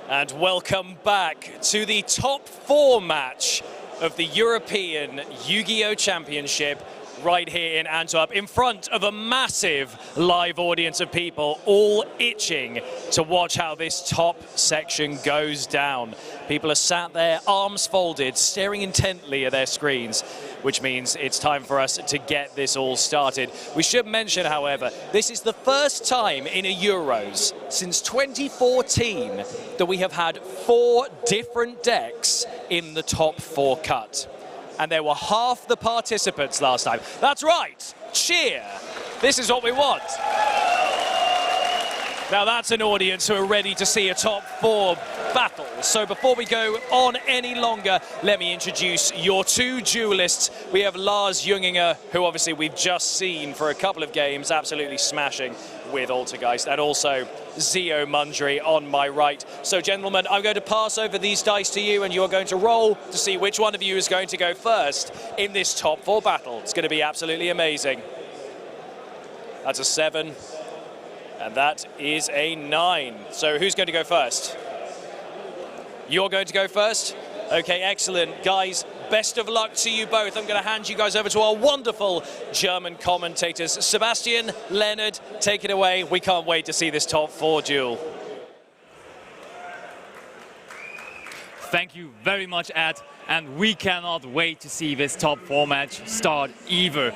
And welcome back to the top 4 match of the European Yu-Gi-Oh! Championship right here in Antwerp, in front of a massive live audience of people, all itching to watch how this top section goes down. People are sat there, arms folded, staring intently at their screens, which means it's time for us to get this all started. We should mention, however, this is the first time in a Euros since 2014 that we have had 4 different decks in the top 4 cut. And there were half the participants last time. That's right, cheer. This is what we want. Now that's an audience who are ready to see a top 4 battle. So before we go on any longer, let me introduce your 2 duelists. We have Lars Junginger, who obviously we've just seen for a couple of games, absolutely smashing with Altergeist, and also Zio Mundry on my right. So gentlemen, I'm going to pass over these dice to you, and you're going to roll to see which one of you is going to go first in this top 4 battle. It's going to be absolutely amazing. That's a 7. And that is a 9. So who's going to go first? You're going to go first? Okay, excellent. Guys, best of luck to you both. I'm going to hand you guys over to our wonderful German commentators. Sebastian, Leonard, take it away. We can't wait to see this top 4 duel. Thank you very much, Ed. And we cannot wait to see this top 4 match start either.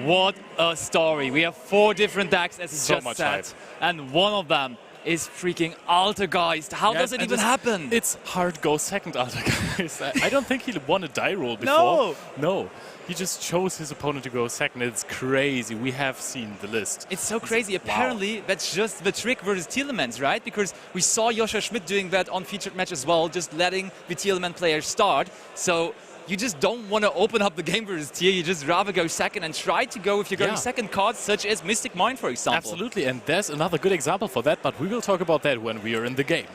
What a story. We have 4 different decks, as you just said, and one of them is freaking Altergeist. How does it even happen? It's hard go second Altergeist. I don't think he won a die roll before. No. He just chose his opponent to go second. It's crazy. We have seen the list. It's so crazy. Apparently, that's just the trick versus Tielemans, right? Because we saw Joshua Schmidt doing that on featured match as well, just letting the Tieleman players start. So you just don't want to open up the game versus Tier. You just rather go second and try to go if you're going second cards, such as Mystic Mind, for example. Absolutely, and there's another good example for that, but we will talk about that when we are in the game.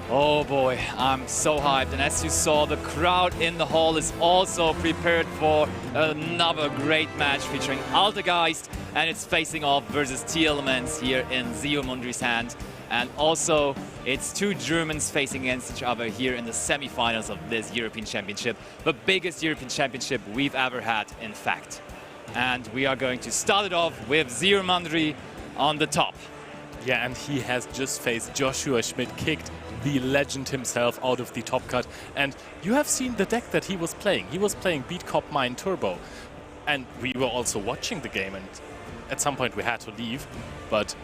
Oh boy, I'm so hyped. And as you saw, the crowd in the hall is also prepared for another great match featuring Altergeist, and it's facing off versus Tielemans here in Zio Mundry's hand. And also, it's 2 Germans facing against each other here in the semi-finals of this European Championship, the biggest European Championship we've ever had, in fact. And we are going to start it off with Zio Mundry on the top. Yeah, and he has just faced Joshua Schmidt, kicked the legend himself out of the top cut. And you have seen the deck that he was playing. He was playing Beat Cop Mine Turbo. And we were also watching the game, and at some point we had to leave, but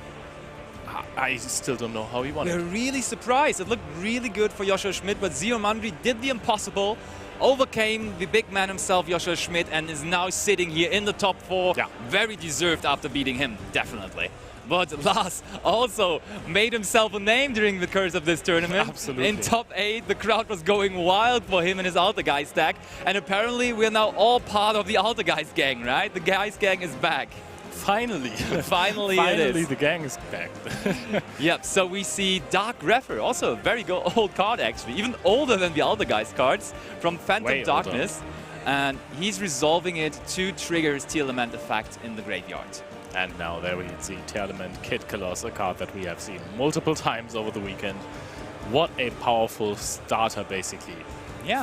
I still don't know how he won it. We're really surprised. It looked really good for Joshua Schmidt, but Zio Mundry did the impossible, overcame the big man himself, Joshua Schmidt, and is now sitting here in the top 4. Yeah. Very deserved after beating him, definitely. But Lars also made himself a name during the course of this tournament. Absolutely. In top 8, the crowd was going wild for him and his Altergeist deck. And apparently we're now all part of the Altergeist gang, right? The Geist gang is back. Finally. Finally it is. The gang is back. Yep, so we see Dark Refer, also a very old card actually, even older than the Altergeist cards, from Phantom Darkness. And he's resolving it to trigger his Tielement effect in the graveyard. And now there we see Tielement Kid Killers, a card that we have seen multiple times over the weekend. What a powerful starter, basically,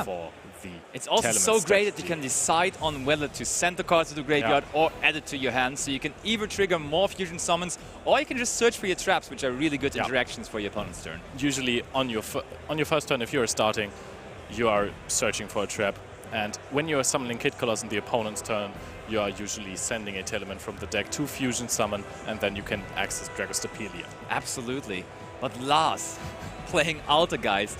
for the It's also so great that you can decide on whether to send the cards to the graveyard or add it to your hand. So you can either trigger more fusion summons, or you can just search for your traps, which are really good interactions for your opponent's turn. Usually on your first turn, if you're starting, you are searching for a trap. And when you're summoning Kid Killers in the opponent's turn, you are usually sending a Tielement from the deck to fusion summon, and then you can access Dragostapelia. Absolutely. But Lars, playing Altergeist,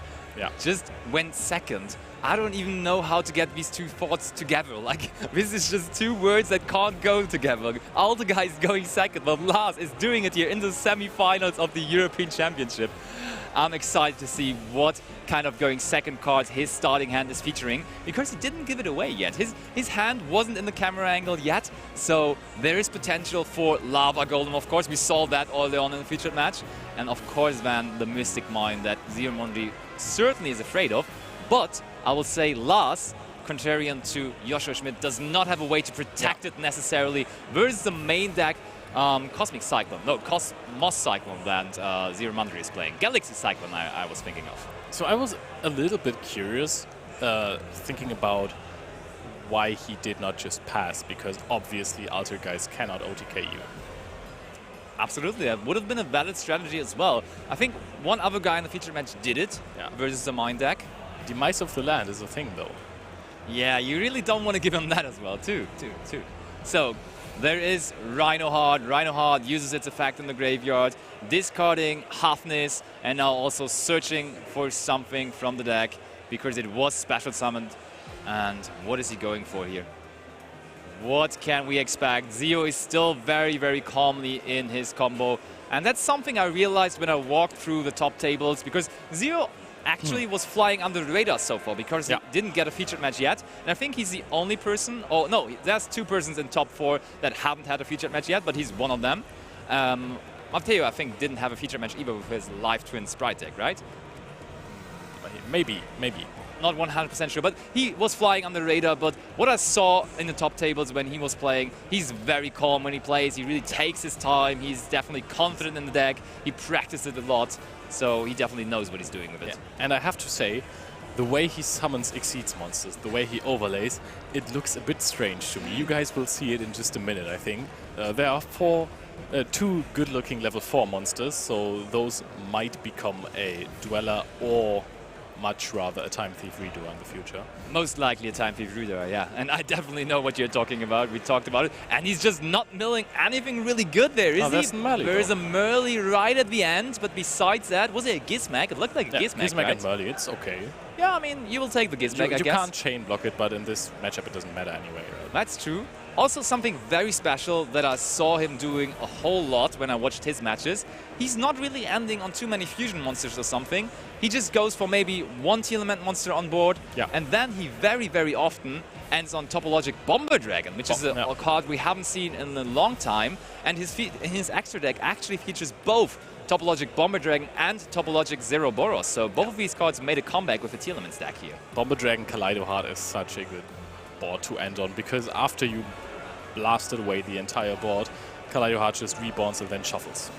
just went second. I don't even know how to get these 2 thoughts together. Like, this is just 2 words that can't go together. Altergeist going second, but Lars is doing it here in the semi-finals of the European Championship. I'm excited to see what kind of going second cards his starting hand is featuring, because he didn't give it away yet. His hand wasn't in the camera angle yet, so there is potential for Lava Golem, of course. We saw that early on in the featured match. And of course, then, the Mystic Mind that Zio Mundry certainly is afraid of. But I will say Lars, contrarian to Joshua Schmidt, does not have a way to protect it necessarily versus the main deck Cosmic Cyclone. No, Cosmos Cyclone that Zio Mundry is playing. Galaxy Cyclone I was thinking of. So I was a little bit curious, thinking about why he did not just pass, because obviously Altergeist cannot OTK you. Absolutely, that would have been a valid strategy as well. I think one other guy in the feature match did it versus the Mind deck. Demise of the Land is a thing, though. Yeah, you really don't want to give him that as well, too. So, there is Rhino Heart. Rhino Heart uses its effect in the graveyard, discarding Hafnis, and now also searching for something from the deck, because it was special summoned. And what is he going for here? What can we expect? Zio is still very, very calmly in his combo. And that's something I realized when I walked through the top tables, because Zio actually was flying under the radar so far, because he didn't get a featured match yet. And I think he's the only person, oh no, there's 2 persons in top 4 that haven't had a featured match yet, but he's one of them. Matteo, I think, didn't have a featured match either with his Live Twin Sprite deck, right? Maybe. Not 100% sure, but he was flying on the radar. But what I saw in the top tables when he was playing, he's very calm when he plays. He really takes his time. He's definitely confident in the deck. He practiced it a lot, so he definitely knows what he's doing with it. Yeah. And I have to say, the way he summons Exceeds monsters, the way he overlays, it looks a bit strange to me. You guys will see it in just a minute, I think. There are 2 good-looking level 4 monsters, so those might become a Dweller or much rather a Time Thief Reader in the future. Most likely a Time Thief Reader, yeah. And I definitely know what you're talking about. We talked about it. And he's just not milling anything really good there, is he? There's a Merly right at the end, but besides that, was it a Gizmek? It looked like a Gizmek, Gizmek right? and Merly, it's okay. Yeah, I mean, you will take the Gizmek, I guess. You can't chain block it, but in this matchup it doesn't matter anyway. Right? That's true. Also, something very special that I saw him doing a whole lot when I watched his matches. He's not really ending on too many fusion monsters or something. He just goes for maybe 1 T-element monster on board, and then he very, very often ends on Topologic Bomber Dragon, which is a card we haven't seen in a long time. And his extra deck actually features both Topologic Bomber Dragon and Topologic Zero Boros. So both of these cards made a comeback with the T-element stack here. Bomber Dragon Kaleido Heart is such a good board to end on, because after you blasted away the entire board, Kaleido Heart just reborns and then shuffles.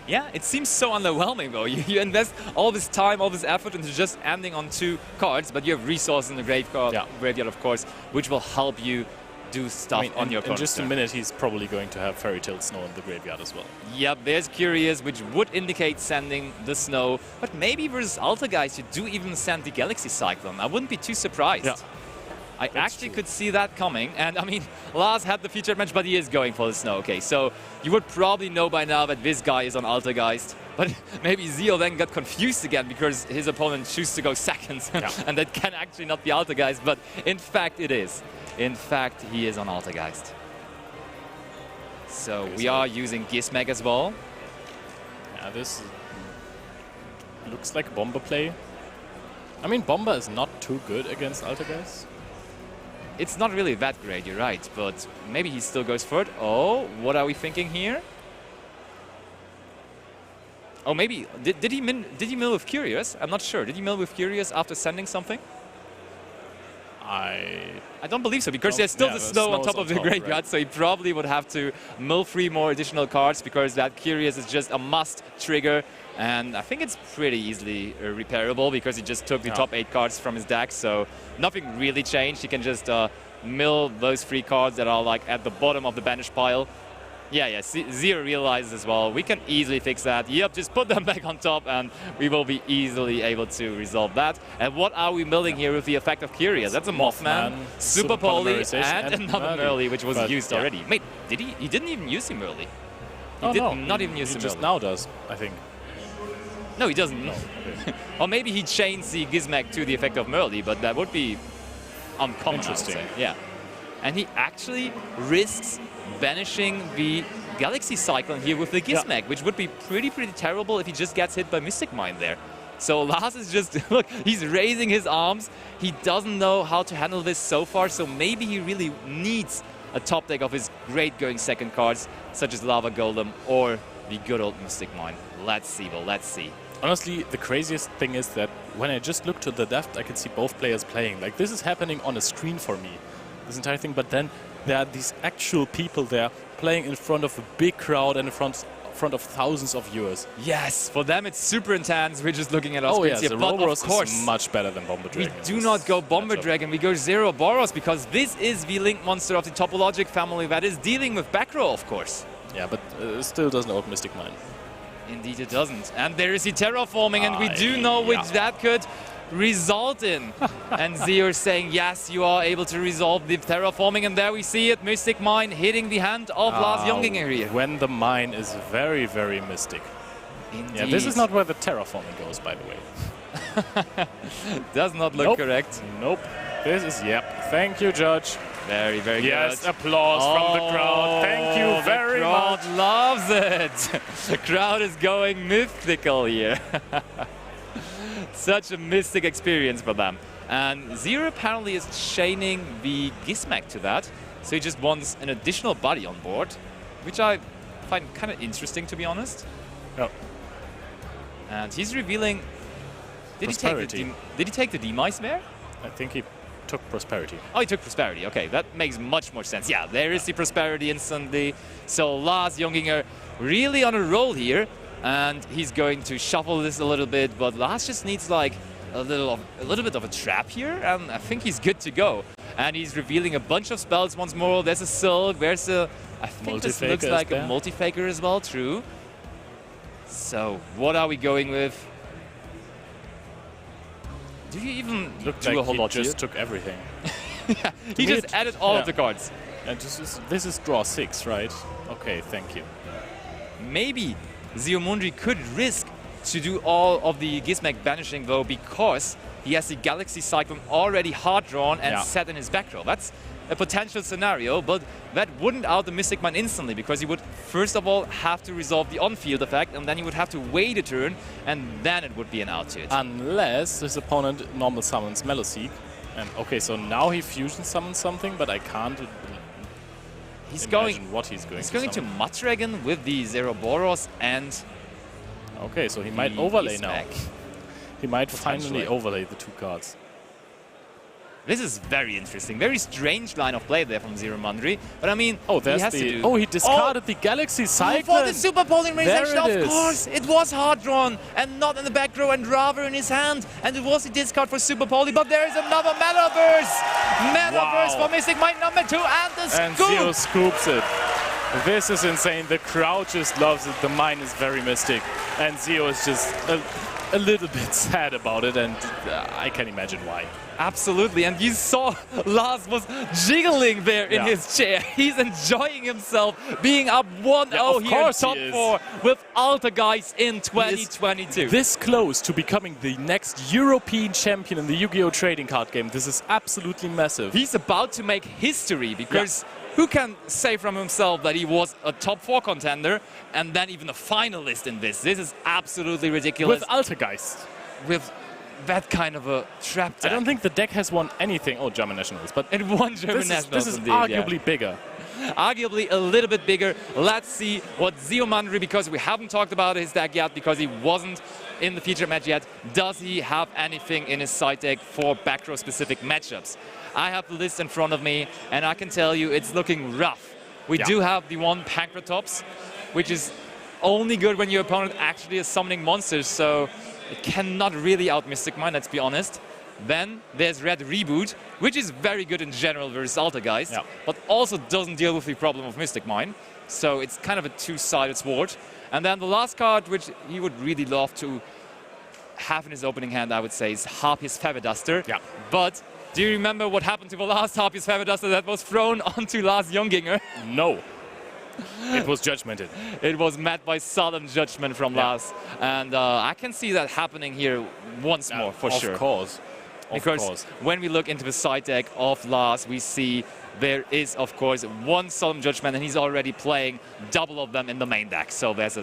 Yeah, it seems so underwhelming though. You invest all this time, all this effort into just ending on 2 cards, but you have resources in the graveyard, of course, which will help you do stuff on your card. In just a minute, he's probably going to have Fairy Tail Snow in the graveyard as well. Yep, there's Curious, which would indicate sending the Snow, but maybe versus Altergeist, you do even send the Galaxy Cyclone. I wouldn't be too surprised. Yeah. I actually could see that coming, and I mean, Lars had the featured match, but he is going for the Snow. Okay, so you would probably know by now that this guy is on Altergeist, but maybe Zio then got confused again because his opponent chose to go second, and that can actually not be Altergeist, but in fact it is. In fact, he is on Altergeist. So we are using Gizmek as well. Yeah, this looks like Bomber play. I mean, Bomber is not too good against Altergeist. It's not really that great, you're right, but maybe he still goes for it. Oh, what are we thinking here? Oh, maybe, did he mill with Curious? I'm not sure. Did he mill with Curious after sending something? I don't believe so, because there's still the snow on top of the graveyard, right? So he probably would have to mill 3 more additional cards, because that Curious is just a must trigger. And I think it's pretty easily repairable, because he just took the top 8 cards from his deck, so nothing really changed. He can just mill those 3 cards that are like at the bottom of the banish pile. Yeah, Zio realizes as well, we can easily fix that. Yep, just put them back on top and we will be easily able to resolve that. And what are we milling here with the effect of Curious? That's a Mothman, Super Poly, and another Merly, which was used already. Wait, did he? He didn't even use the Merly. He did not even use the Merly. He just now does, I think. No, he doesn't. No, okay. Or maybe he chains the Gizmek to the effect of Merly, but that would be uncommon. Interesting. Yeah. And he actually risks banishing the Galaxy Cyclone here with the Gizmek, which would be pretty terrible if he just gets hit by Mystic Mine there. So Lars is just, look, he's raising his arms. He doesn't know how to handle this so far, so maybe he really needs a top deck of his great going second cards, such as Lava Golem or the good old Mystic Mine. Let's see, well, let's see. Honestly, the craziest thing is that when I just look to the left, I can see both players playing. Like, this is happening on a screen for me, this entire thing, but then there are these actual people there playing in front of a big crowd and in front of thousands of viewers. Yes, for them it's super intense. We're just looking at our screens here, the but Ouroboros of course is much better than Bomber we Dragon. do not go Bomber Dragon, we go Zero Boros, because this is the Link monster of the Topologic family that is dealing with back row, of course. Yeah, but still doesn't out Mystic Mine. Indeed it doesn't. And there is the terraforming, and we do know which that could result in. And Zio is saying, yes, you are able to resolve the terraforming, and there we see it, Mystic Mine hitting the hand of Lars Junginger here. When the mine is very, very mystic. Indeed. Yeah, this is not where the terraforming goes, by the way. Does not look correct. Nope. This is, thank you, Judge. Very, very good. Yes, applause from the crowd. Thank you very much. The crowd loves it. The crowd is going mythical here. Such a mystic experience for them. And Zero apparently is chaining the Gizmek to that. So he just wants an additional body on board, which I find kind of interesting, to be honest. Yeah. And he's revealing... Did he take the demise there? I think he took Prosperity. Oh, he took Prosperity. Okay, that makes much more sense. Yeah, there is the Prosperity instantly. So Lars Junginger really on a roll here, and he's going to shuffle this a little bit. But Lars just needs like a little bit of a trap here, and I think he's good to go. And he's revealing a bunch of spells once more. There's a Silk. There's a... I think this looks like a Multi-Faker as well. True. So what are we going with? Do you even do a whole lot here? He just took everything. Yeah, he just added all of the cards. And this is draw 6, right? Okay, thank you. Maybe Zio Mundry could risk to do all of the Gizmek banishing though, because he has the Galaxy Cyclone already hard drawn and set in his back row. That's a potential scenario, but that wouldn't out the Mystic Mine instantly, because he would first of all have to resolve the on-field effect, and then he would have to wait a turn, and then it would be an out to it. Unless his opponent normal summons Meloseek. And okay, so now he fusion summons something, but I can't imagine what he's going to He's going to Muddragon with the Zero Boros and... Okay, so he might overlay now. He might Potentially. finally overlay the 2 cards. This is very interesting. Very strange line of play there from Zio Mundry. But I mean, there's he has to do... Oh, he discarded the Galaxy Cyclone. For the Super Polymerization, There it of course. It was hard drawn and not in the back row and rather in his hand. And it was the discard for Super Poly. But there is another Metaverse. Metaverse for Mystic Mine number 2 and the scoop. And Zio scoops it. This is insane. The crowd just loves it. The mine is very mystic. And Zio is just a little bit sad about it. And I can imagine why. Absolutely, and you saw Lars was jiggling there in his chair. He's enjoying himself being up 1-0 here in top 4 with Altergeist in 2022. This close to becoming the next European champion in the Yu-Gi-Oh! Trading card game. This is absolutely massive. He's about to make history, because who can say from himself that he was a top 4 contender and then even a finalist in this? This is absolutely ridiculous. With Altergeist. With that kind of a trap deck. I don't think the deck has won anything. Oh, German Nationals. But it won German Nationals. This is arguably bigger. Arguably a little bit bigger. Let's see what Zio Mundry, because we haven't talked about his deck yet, because he wasn't in the feature match yet. Does he have anything in his side deck for back row specific matchups? I have the list in front of me, and I can tell you it's looking rough. We do have the 1 Pancratops, which is only good when your opponent actually is summoning monsters, so it cannot really out Mystic Mine, let's be honest. Then there's Red Reboot, which is very good in general versus Altergeist, but also doesn't deal with the problem of Mystic Mine. So it's kind of a 2-sided sword. And then the last card, which he would really love to have in his opening hand, I would say, is Harpy's Feather Duster. But do you remember what happened to the last Harpy's Feather Duster that was thrown onto Lars Junginger? No. It was judgmented. It was met by solemn judgment from Lars. And I can see that happening here once more, for sure. Of course. Because when we look into the side deck of Lars, we see there is, of course, 1 solemn judgment, and he's already playing double of them in the main deck. So there's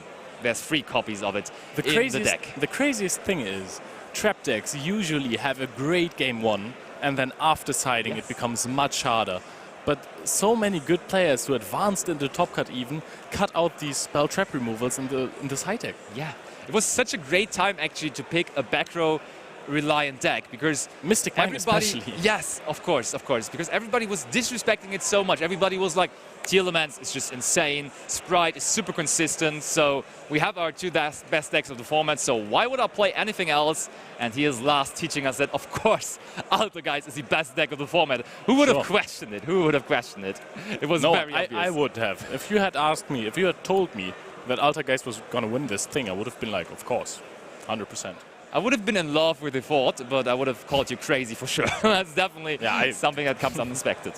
3 copies of it in the deck. The craziest thing is, trap decks usually have a great game 1, and then after siding it becomes much harder. But so many good players who advanced into top cut even cut out these spell trap removals in the side deck. Yeah, it was such a great time actually to pick a back row reliant deck because Mystic Mine everybody, especially. yes, of course, because everybody was disrespecting it so much. Everybody was like, Telemans is just insane, Sprite is super consistent, so we have our two best decks of the format, so why would I play anything else? And here's Lars teaching us that, of course, Altergeist is the best deck of the format. Who would have questioned it? Who would have questioned it? It was very obvious. I would have. If you had asked me, if you had told me that Altergeist was going to win this thing, I would have been like, of course, 100%. I would have been in love with the thought, but I would have called you crazy for sure. That's definitely something that comes unexpected.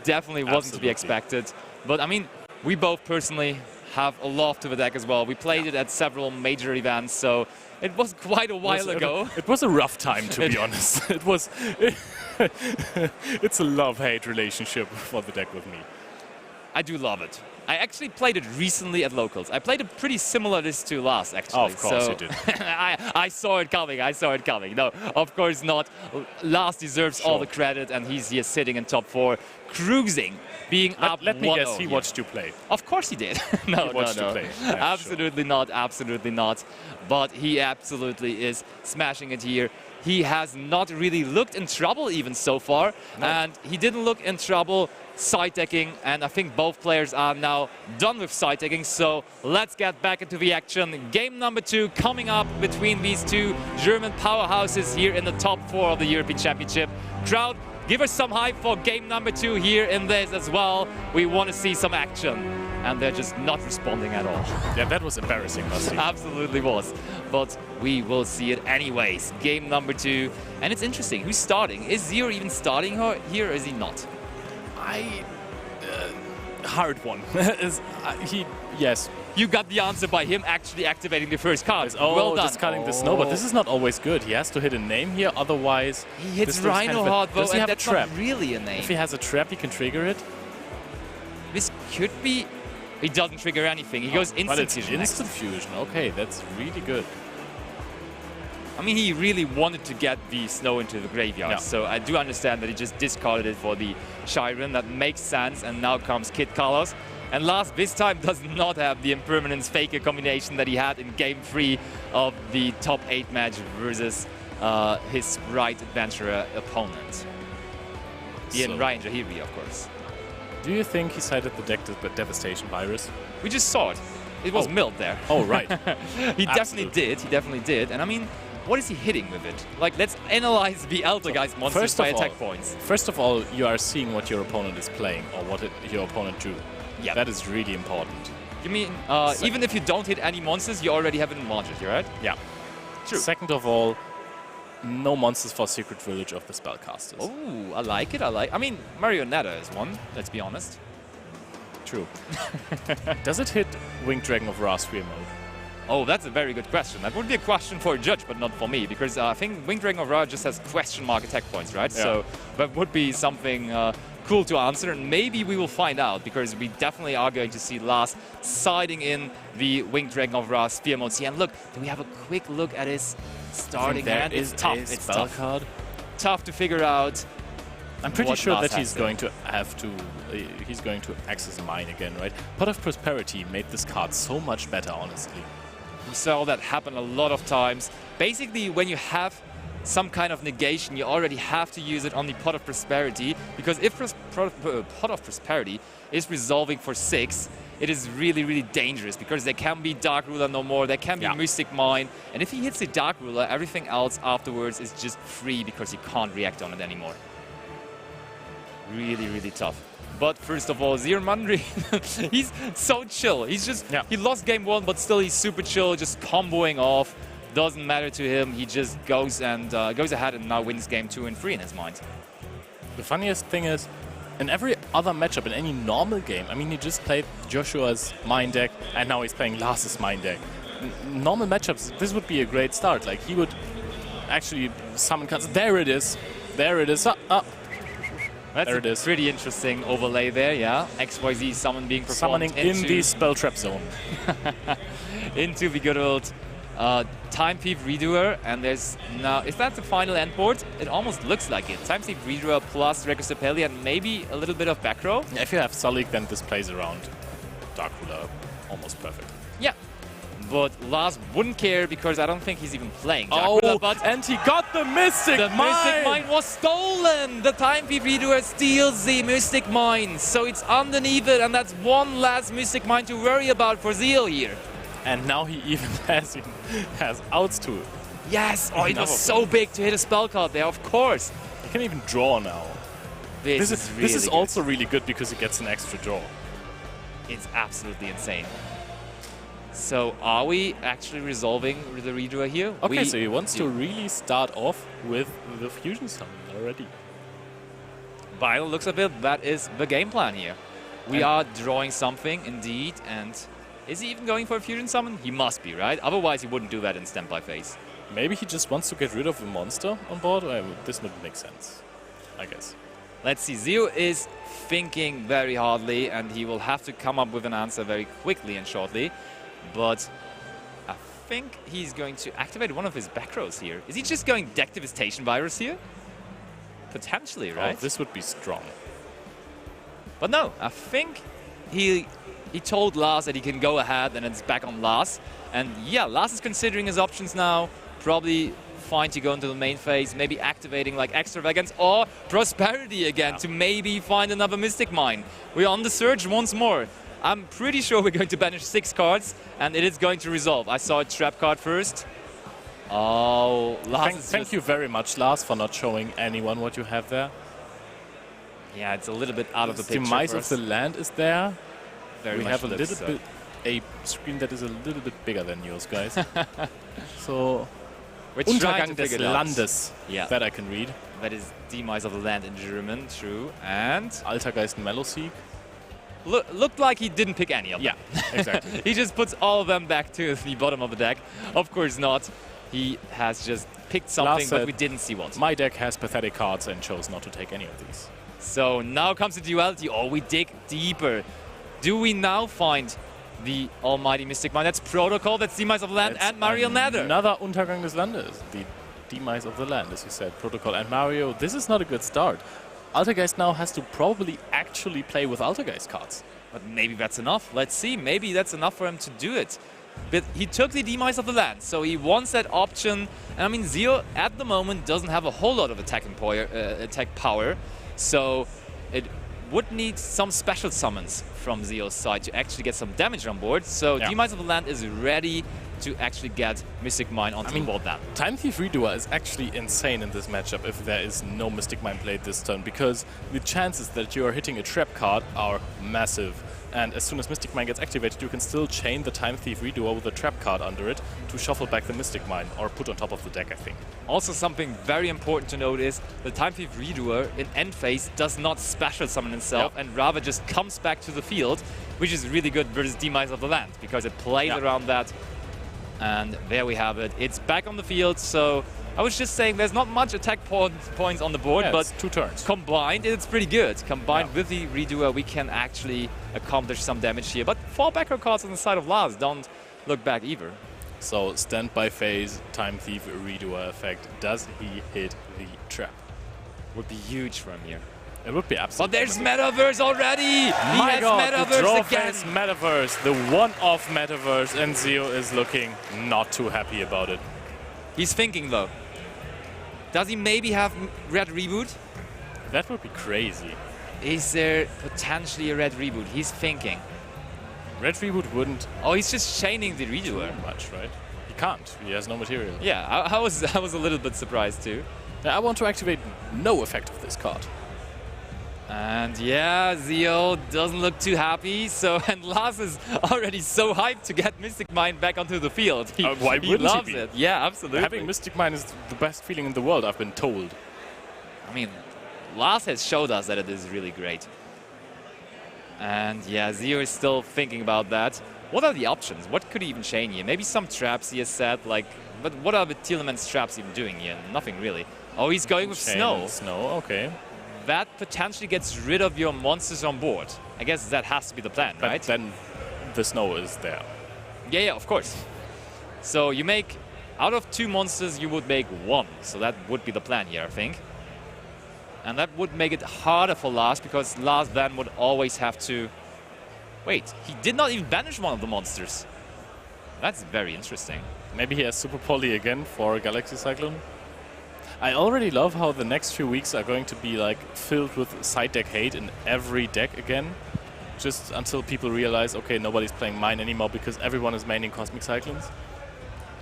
Definitely wasn't to be expected. But I mean, we both personally have a love to the deck as well. We played it at several major events, so it was quite a while ago. It was a rough time, to be honest. It was. It's a love-hate relationship for the deck with me. I do love it. I actually played it recently at locals. I played a pretty similar list to Lars, actually. Oh, of course you did. I saw it coming. I saw it coming. No, of course not. Lars deserves all the credit, and he's here sitting in top 4, cruising, being up 1-0. Let me guess, he watched you play. Of course he did. No. Play. Yeah, absolutely not. Absolutely not. But he absolutely is smashing it here. He has not really looked in trouble even so far, and he didn't look in trouble side decking, and I think both players are now done with side decking, so let's get back into the action. Game number 2 coming up between these two German powerhouses here in the top 4 of the European Championship. Crowd, give us some hype for game number 2 here in this as well. We want to see some action, and they're just not responding at all. Yeah, that was embarrassing, Basti. Absolutely was, but we will see it anyways. Game number 2, and it's interesting, who's starting? Is Zio even starting here, or is he not? Hard one. Yes. You got the answer by him actually activating the first card. Oh, well done. discarding the snow, but this is not always good. He has to hit a name here, otherwise... He hits Rhino hard, though, and that's not really a name. If he has a trap, he can trigger it. This could be... He doesn't trigger anything. He goes instant fusion. Instant fusion. Okay, that's really good. I mean, he really wanted to get the snow into the graveyard, so I do understand that he just discarded it for the Chiron. That makes sense, and now comes Kid Carlos. And Lars this time does not have the Impermanence Faker combination that he had in Game 3 of the top 8 match versus his right adventurer opponent. Ian Ryan Jahiri, of course. Do you think he cited the deck to Devastation Virus? We just saw it. It was milled there. Oh, right. He definitely did. He definitely did. And I mean, what is he hitting with it? Like, let's analyze the Altergeist monsters by attack points. First of all, you are seeing what your opponent is playing or what your opponent drew. Yeah. That is really important. You mean, even if you don't hit any monsters, you already have it in Magic, right? Yeah. True. Second of all, no monsters for Secret Village of the Spellcasters. Oh, I like it. I mean, Marionetta is one, let's be honest. True. Does it hit Winged Dragon of Ra Sphere mode? Oh, that's a very good question. That would be a question for a judge, but not for me, because I think Winged Dragon of Ra just has question mark attack points, right? Yeah. So that would be something cool to answer, and maybe we will find out, because we definitely are going to see Lars siding in the Winged Dragon of Ra Sphere mode. See, and look, do we have a quick look at his starting hand? It's tough. It's tough. Card. Tough to figure out. I'm pretty sure that he's going to have to. He's going to access mine again, right? Pot of Prosperity made this card so much better, honestly. We saw that happen a lot of times. Basically, when you have some kind of negation, you already have to use it on the Pot of Prosperity, because if Pot of Prosperity is resolving for 6, it is really, really dangerous, because there can be Dark Ruler no more, there can be Mystic Mine, and if he hits the Dark Ruler, everything else afterwards is just free, because he can't react on it anymore. Really, really tough. But first of all, Zio Mundry, he's so chill. He's just, he lost game 1, but still he's super chill, just comboing off. Doesn't matter to him. He just goes and goes ahead and now wins game 2 and 3 in his mind. The funniest thing is, in every other matchup, in any normal game, I mean, he just played Joshua's mine deck, and now he's playing Lars's mine deck. Normal matchups, this would be a great start. Like, he would actually summon cards. There it is. There it is. That's there it is. Pretty interesting overlay there, yeah. XYZ summon being performed summoning in the spell trap zone. Into the good old Time Thief Redoer, and there's now, is that the final end board? It almost looks like it. Time Thief Redoer plus Rekus Apelli and maybe a little bit of back row. Yeah, if you have Sulik, then this plays around Dark Ruler almost perfect. Yeah, But Lars wouldn't care because I don't think he's even playing Oh, Jackula, but and he got the Mystic the Mine! Mystic Mine was stolen! The Time Thief Redoer steals the Mystic Mine, so it's underneath it, and that's one last Mystic Mine to worry about for Zio here. And now he even has outs to it. Yes! Oh, it was so big to hit a spell card there, of course. He can even draw now. This is also really good because he gets an extra draw. It's absolutely insane. So are we actually resolving the redraw here? Okay, so he wants to really start off with the Fusion Summon already. By the looks of it, that is the game plan here. We are drawing something, indeed, and is he even going for a Fusion Summon? He must be, right? Otherwise he wouldn't do that in Standby phase. Maybe he just wants to get rid of a monster on board. This would make sense, I guess. Let's see, Zio is thinking very hardly, and he will have to come up with an answer very quickly and shortly. But I think he's going to activate one of his back rows here. Is he just going Deck Devastation Virus here? Potentially, right? Oh, this would be strong. But no, I think he told Lars that he can go ahead and it's back on Lars. And yeah, Lars is considering his options now. Probably fine to go into the main phase, maybe activating like Extravagance or Prosperity again to maybe find another Mystic Mine. We're on the search once more. I'm pretty sure we're going to banish 6 cards and it is going to resolve. I saw a trap card first. Oh, Lars Thank you very much, Lars, for not showing anyone what you have there. Yeah, it's a little bit out of the picture. Demise of the land is there. Very we much have a looks little bit a screen that is a little bit bigger than yours, guys. So we're trying Untergang to des figure it out. Landes. Yeah. That I can read. That is Demise of the Land in German, true. And Altergeist Mellowseek. looked like he didn't pick any of them. Yeah, exactly. He just puts all of them back to the bottom of the deck. Of course not. He has just picked something, but we didn't see what. My deck has pathetic cards and chose not to take any of these. So now comes the duality. Oh, we dig deeper. Do we now find the almighty Mystic Mine? That's Protocol, that's Demise of the Land, and Mario Nether. Another Untergang des Landes. The Demise of the Land, as you said. Protocol and Mario. This is not a good start. Altergeist now has to probably actually play with Altergeist cards. But maybe that's enough. Let's see. Maybe that's enough for him to do it. But he took the Demise of the Land, so he wants that option. And I mean, Zio at the moment doesn't have a whole lot of attack power, so it would need some special summons from Zio's side to actually get some damage on board. So Demise of the Land is ready to actually get Mystic Mine onto the board now. Time Thief Redoer is actually insane in this matchup if there is no Mystic Mine played this turn, because the chances that you are hitting a trap card are massive. And as soon as Mystic Mine gets activated, you can still chain the Time Thief Redoer with a trap card under it to shuffle back the Mystic Mine or put on top of the deck, I think. Also, something very important to note is the Time Thief Redoer in end phase does not special summon itself and rather just comes back to the field, which is really good versus Demise of the Land because it played around that. And there we have it. It's back on the field, so I was just saying there's not much attack points on the board, but it's 2 turns. Combined, it's pretty good. Combined with the Redoer, we can actually accomplish some damage here. But 4 backer cards on the side of Lars don't look back either. So, standby phase, Time Thief Redoer effect. Does he hit the trap? Would be huge for him here. It would be absolutely. But there's Metaverse already! My God, Metaverse the draw again! phase Metaverse, the one-off Metaverse, and Zio is looking not too happy about it. He's thinking though. Does he maybe have Red Reboot? That would be crazy. Is there potentially a Red Reboot? He's thinking. Red Reboot wouldn't. Oh, he's just chaining the Redoer. Do much, right? He can't. He has no material. Yeah, I was a little bit surprised too. Now, I want to activate no effect of this card. And yeah, Zio doesn't look too happy. So, and Lars is already so hyped to get Mystic Mine back onto the field. Why he wouldn't loves he be? it. Yeah, absolutely. Having Mystic Mine is the best feeling in the world, I've been told. I mean, Lars has showed us that it is really great. And yeah, Zio is still thinking about that. What are the options? What could he even chain here? Maybe some traps he has set, like, but what are the Telemans traps even doing here? Nothing really. Oh, he's going with Chain Snow. and Snow, okay. That potentially gets rid of your monsters on board. I guess that has to be the plan, But right? then the Snow is there. Yeah, of course. So you make, out of 2 monsters, you would make 1. So that would be the plan here, I think. And that would make it harder for Lars, because Lars then would always have to... Wait, he did not even banish one of the monsters. That's very interesting. Maybe he has Super Poly again for Galaxy Cyclone. I already love how the next few weeks are going to be like filled with side deck hate in every deck again. Just until people realize, okay, nobody's playing mine anymore because everyone is maining Cosmic Cyclones.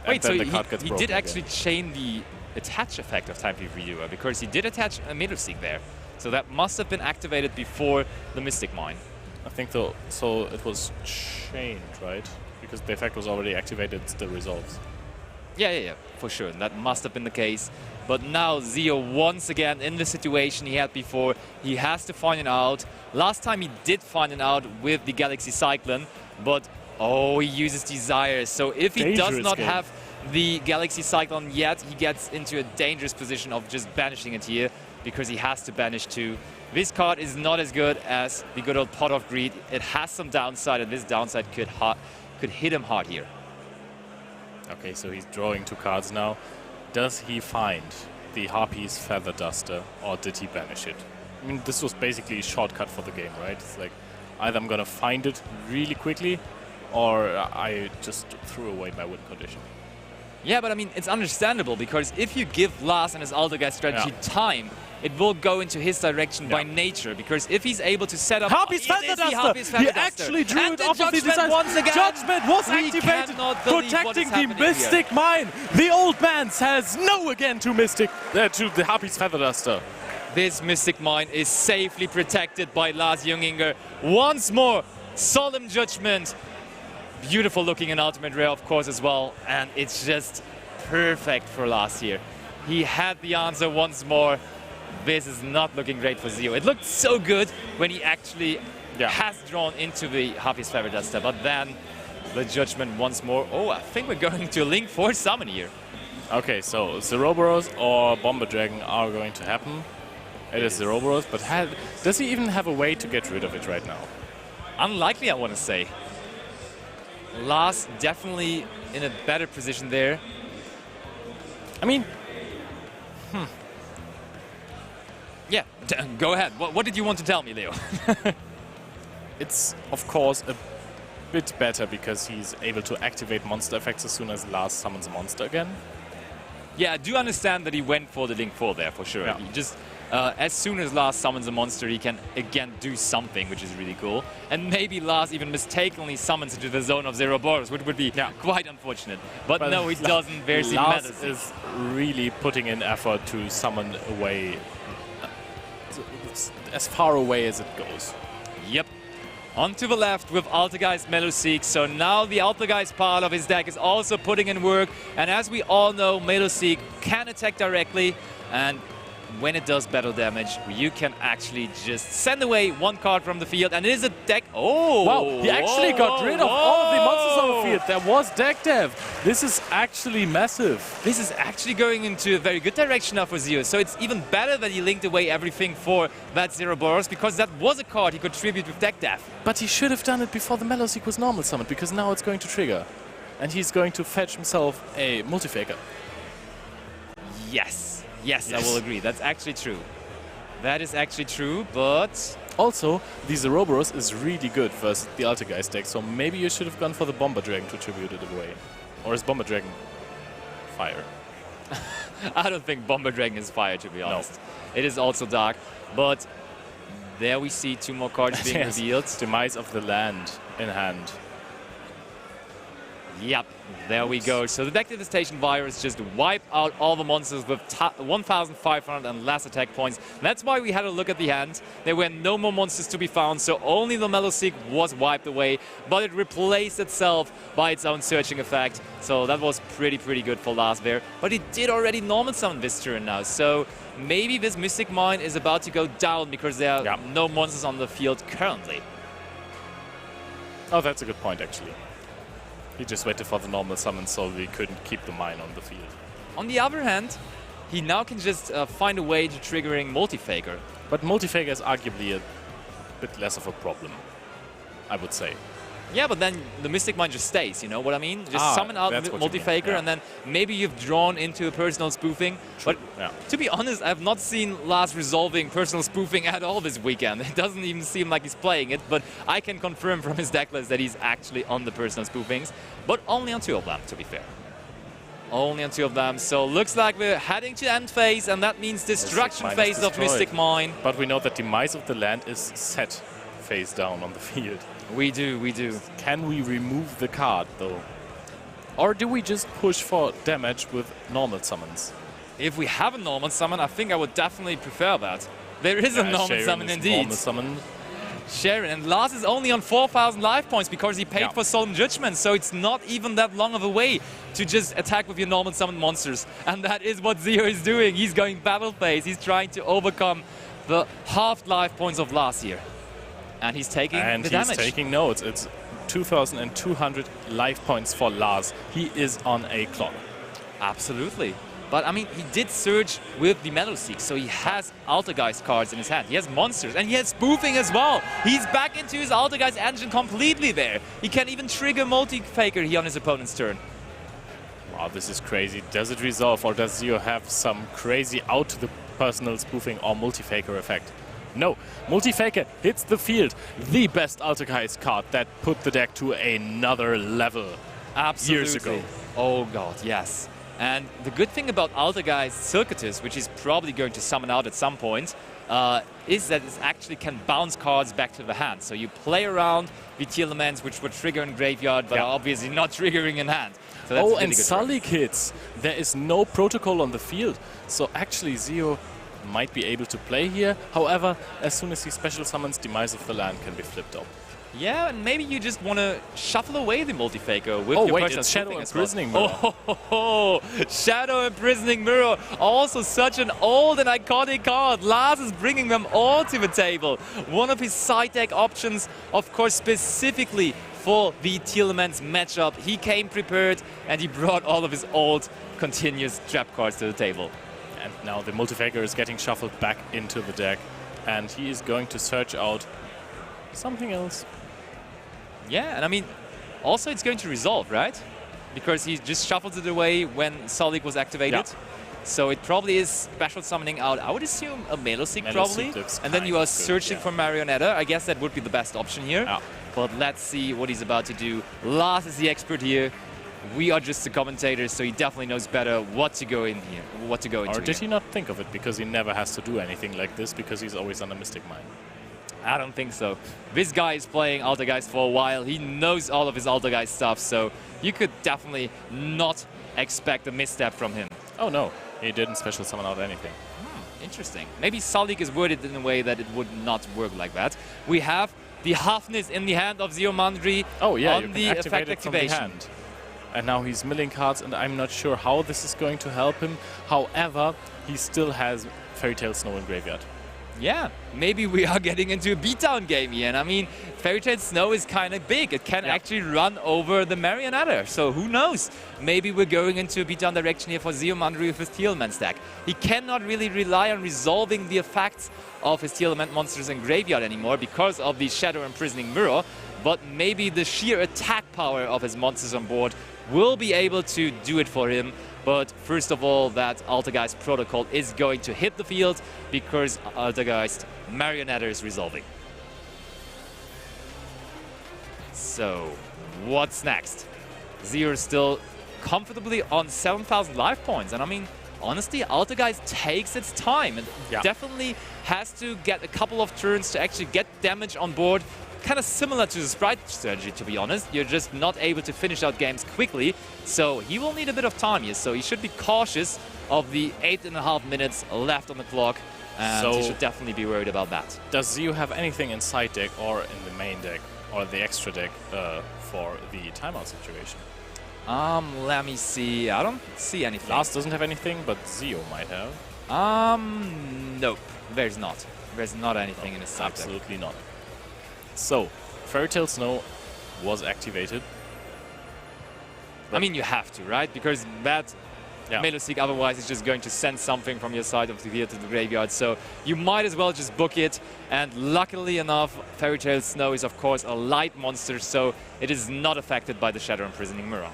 Wait, so the card gets he broken did actually again. chain the attach effect of Time Thief Reviewer because he did attach a Meadowseek there. So that must have been activated before the Mystic Mine. I think though, so it was chained, right? Because the effect was already activated, it still resolves. Yeah, for sure. That must have been the case. But now Zio once again in the situation he had before. He has to find it out. Last time he did find it out with the Galaxy Cyclone, but oh, he uses Desire. So if he does not have the Galaxy Cyclone yet, he gets into a dangerous position of just banishing it here because he has to banish too. This card is not as good as the good old Pot of Greed. It has some downside, and this downside could hit him hard here. Okay, so he's drawing 2 cards now. Does he find the Harpy's Feather Duster, or did he banish it? I mean, this was basically a shortcut for the game, right? It's like, either I'm gonna find it really quickly, or I just threw away my win condition. Yeah, but I mean, it's understandable, because if you give Lars and his Altergeist strategy time, it will go into his direction by nature, because if he's able to set up... Harpy's Feather Duster! He actually drew it off of the design. Once again, Judgment was activated, protecting the Mystic Mine. The old man says no again to to the Harpy's Feather Duster. This Mystic Mine is safely protected by Lars Junginger. Once more, Solemn Judgment. Beautiful looking in Ultimate Rare, of course, as well. And it's just perfect for Lars here. He had the answer once more. This is not looking great for Zio. It looked so good when he actually has drawn into the Harpy's Feather Duster, but then the Judgment once more. Oh, I think we're going to Link 4 Summon here. Okay, so Zeroboros or Bomber Dragon are going to happen. It is Zeroboros, but does he even have a way to get rid of it right now? Unlikely, I want to say. Lars definitely in a better position there. I mean, yeah, go ahead. What did you want to tell me, Leo? it's, of course, a bit better because he's able to activate monster effects as soon as Lars summons a monster again. Yeah, I do understand that he went for the Link 4 there, for sure. Yeah. He just, as soon as Lars summons a monster, he can again do something, which is really cool. And maybe Lars even mistakenly summons into the zone of Zeroboros, which would be quite unfortunate. But no, he doesn't. There's Lars is really putting in effort to summon away, as far away as it goes. Yep. On to the left with Altergeist Meadowseek. So now the Altergeist part of his deck is also putting in work. And as we all know, Meadowseek can attack directly. And when it does battle damage, you can actually just send away 1 card from the field. And it is a deck... Oh! Wow, he actually got rid of all of the monsters on the field. There was deck dev. This is actually massive. This is actually going into a very good direction now for Zio. So it's even better that he linked away everything for that Zeroboros, because that was a card he could tribute with deck dev. But he should have done it before the Meadowseek was normal summoned, because now it's going to trigger. And he's going to fetch himself a Multifaker. Yes. Yes, I will agree. That's actually true. That is actually true, but... Also, the Zeroboros is really good versus the Altergeist deck, so maybe you should have gone for the Bomber Dragon to tribute it away. Or is Bomber Dragon fire? I don't think Bomber Dragon is fire, to be honest. No. It is also dark, but there we see 2 more cards being revealed. Demise of the Land in hand. Yep, there we go. So the deck devastation virus just wiped out all the monsters with 1,500 and less attack points. That's why we had a look at the hand. There were no more monsters to be found, so only the Meadowseek was wiped away, but it replaced itself by its own searching effect. So that was pretty good for Lars there. But he did already normal summon this turn now, so maybe this Mystic Mine is about to go down because there are no monsters on the field currently. Oh, that's a good point, actually. He just waited for the normal summon so we couldn't keep the mine on the field. On the other hand, he now can just find a way to triggering Multifaker. But Multifaker is arguably a bit less of a problem, I would say. Yeah, but then the Mystic Mine just stays, you know what I mean? Just summon out the Multi-Faker, and then maybe you've drawn into a personal spoofing. True. But to be honest, I've not seen Lars resolving personal spoofing at all this weekend. It doesn't even seem like he's playing it, but I can confirm from his deck list that he's actually on the personal spoofings, but only on 2 of them, to be fair. Only on 2 of them, so looks like we're heading to end phase, and that means destruction phase of Mystic Mine. But we know that Demise of the Land is set face down on the field. We do. Can we remove the card, though? Or do we just push for damage with normal summons? If we have a normal summon, I think I would definitely prefer that. There is a normal summon indeed. Normal summon. Sharon, and Lars is only on 4,000 life points because he paid for Solemn Judgment, so it's not even that long of a way to just attack with your normal summon monsters. And that is what Zio is doing. He's going battle phase. He's trying to overcome the half life points of last year. And he's taking the damage. And he's taking notes. It's 2,200 life points for Lars. He is on a clock. Absolutely. But, I mean, he did surge with the Metal Seek, so he has Altergeist cards in his hand. He has monsters, and he has spoofing as well. He's back into his Altergeist engine completely there. He can even trigger Multi-Faker here on his opponent's turn. Wow, this is crazy. Does it resolve, or does Zio have some crazy out to the personal spoofing or Multi-Faker effect? No, Multi-Faker hits the field. The best Altergeist card that put the deck to another level. Absolutely. Years ago. Oh god, yes. And the good thing about Altergeist Circuitous, which he's probably going to summon out at some point, is that it actually can bounce cards back to the hand. So you play around with the elements which would trigger in graveyard, but are obviously not triggering in hand. So that's really and Sully hits. There is no protocol on the field. So actually Zio might be able to play here. However, as soon as he special summons, Demise of the Land can be flipped up. Yeah, and maybe you just want to shuffle away the Multi-Faker with your personal Shadow spoofing Imprisoning Mirror. Oh, Shadow Imprisoning Mirror. Also such an old and iconic card. Lars is bringing them all to the table. One of his side deck options, of course, specifically for the Telements matchup. He came prepared, and he brought all of his old continuous trap cards to the table. And now the Multi-Faker is getting shuffled back into the deck, and he is going to search out something else. Yeah, and I mean, also it's going to resolve, right? Because he just shuffled it away when Solik was activated. Yeah. So it probably is special summoning out, I would assume, a Meloseek probably. And then you are searching for Marionetta. I guess that would be the best option here. Yeah. But let's see what he's about to do. Lars is the expert here. We are just the commentators, so he definitely knows better what to go in here, what to go into. Or did he not think of it because he never has to do anything like this because he's always on a Mystic Mine? I don't think so. This guy is playing Altergeist for a while. He knows all of his Altergeist stuff, so you could definitely not expect a misstep from him. Oh no, he didn't special summon out anything. Interesting. Maybe Salik is worded in a way that it would not work like that. We have the Halfness in the hand of Zio Mundry on the effect activation. And now he's milling cards, and I'm not sure how this is going to help him. However, he still has Fairy Tail Snow in graveyard. Yeah, maybe we are getting into a beatdown game here. And I mean, Fairy Tail Snow is kind of big. It can actually run over the Marionetta. So who knows? Maybe we're going into a beatdown direction here for Zio Mundry with his Tealman stack. He cannot really rely on resolving the effects of his Tealman monsters in graveyard anymore because of the Shadow Imprisoning Mirror. But maybe the sheer attack power of his monsters on board will be able to do it for him. But first of all, that Altergeist protocol is going to hit the field because Altergeist Marionetta is resolving. So, what's next? Zio is still comfortably on 7,000 life points. And I mean, honestly, Altergeist takes its time and definitely has to get a couple of turns to actually get damage on board. Kind of similar to the Sprite strategy, to be honest. You're just not able to finish out games quickly, so he will need a bit of time here. So he should be cautious of the 8.5 minutes left on the clock, and he should definitely be worried about that. Does Zio have anything in side deck or in the main deck or the extra deck for the timeout situation? Let me see. I don't see anything. Lars doesn't have anything, but Zio might have. Nope. There's not. There's not anything in his side deck. Absolutely not. So, Fairy Tail Snow was activated. I mean, you have to, right? Because that Meloseek, otherwise it's just going to send something from your side of the field to the graveyard. So you might as well just book it. And luckily enough, Fairy Tail Snow is of course a light monster, so it is not affected by the Shadow Imprisoning Mirror.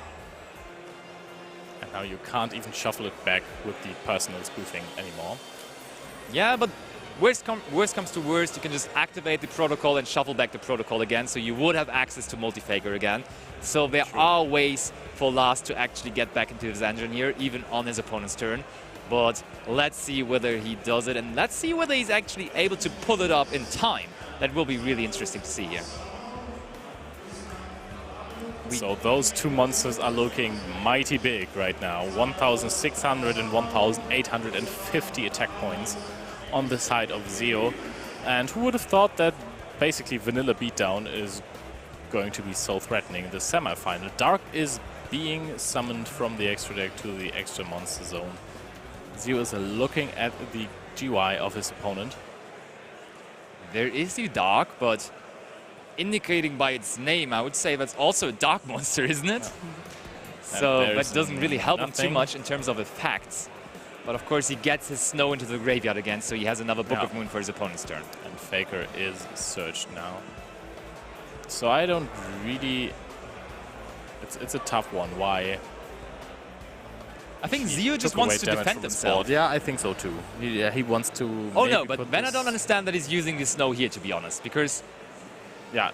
And now you can't even shuffle it back with the personal spoofing anymore. Yeah, but worst comes to worst, you can just activate the protocol and shuffle back the protocol again, so you would have access to Multi-Faker again. So there are ways for Lars to actually get back into his engine here, even on his opponent's turn. But let's see whether he does it, and let's see whether he's actually able to pull it up in time. That will be really interesting to see here. So those two monsters are looking mighty big right now. 1,600 and 1,850 attack points on the side of Zio. And who would have thought that basically vanilla beatdown is going to be so threatening in the semi-final. Dark is being summoned from the extra deck to the extra monster zone. Zio is looking at the GY of his opponent. There is the Dark, but indicating by its name, I would say that's also a Dark monster, isn't it? So that doesn't really help him too much in terms of effects. But of course he gets his Snow into the graveyard again, so he has another Book of Moon for his opponent's turn. And Faker is searched now. So I don't really... It's a tough one. Why? I think Zio just wants to defend himself. Yeah, I think so too. He wants to... Oh no, but then I don't understand that he's using the Snow here, to be honest, because... Yeah,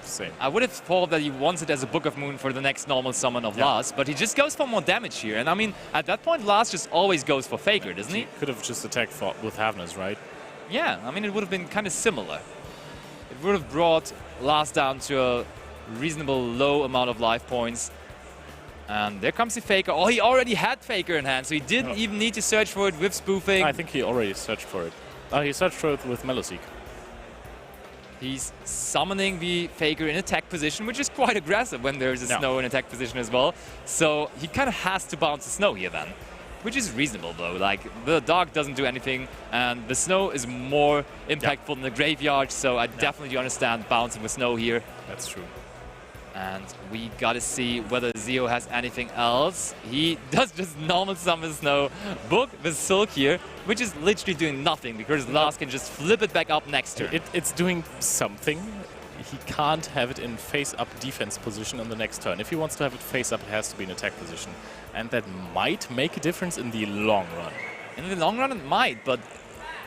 same. I would have thought that he wants it as a Book of Moon for the next normal summon of Lars, but he just goes for more damage here. And I mean, at that point, Lars just always goes for Faker, doesn't he? Could have just attacked with Havness, right? Yeah, I mean, it would have been kind of similar. It would have brought Lars down to a reasonable low amount of life points. And there comes the Faker. Oh, he already had Faker in hand, so he didn't even need to search for it with spoofing. I think he already searched for it. He searched for it with Meloseek. He's summoning the Faker in attack position, which is quite aggressive when there's a Snow in attack position as well. So he kind of has to bounce the Snow here then, which is reasonable though. Like, the Dark doesn't do anything, and the Snow is more impactful than the graveyard, so I definitely do understand bouncing with Snow here. That's true. And we gotta see whether Zio has anything else. He does just normal summon Snow, book the Silk here, which is literally doing nothing because Lars can just flip it back up next turn. It's doing something. He can't have it in face-up defense position on the next turn. If he wants to have it face-up, it has to be in attack position. And that might make a difference in the long run. In the long run, it might, but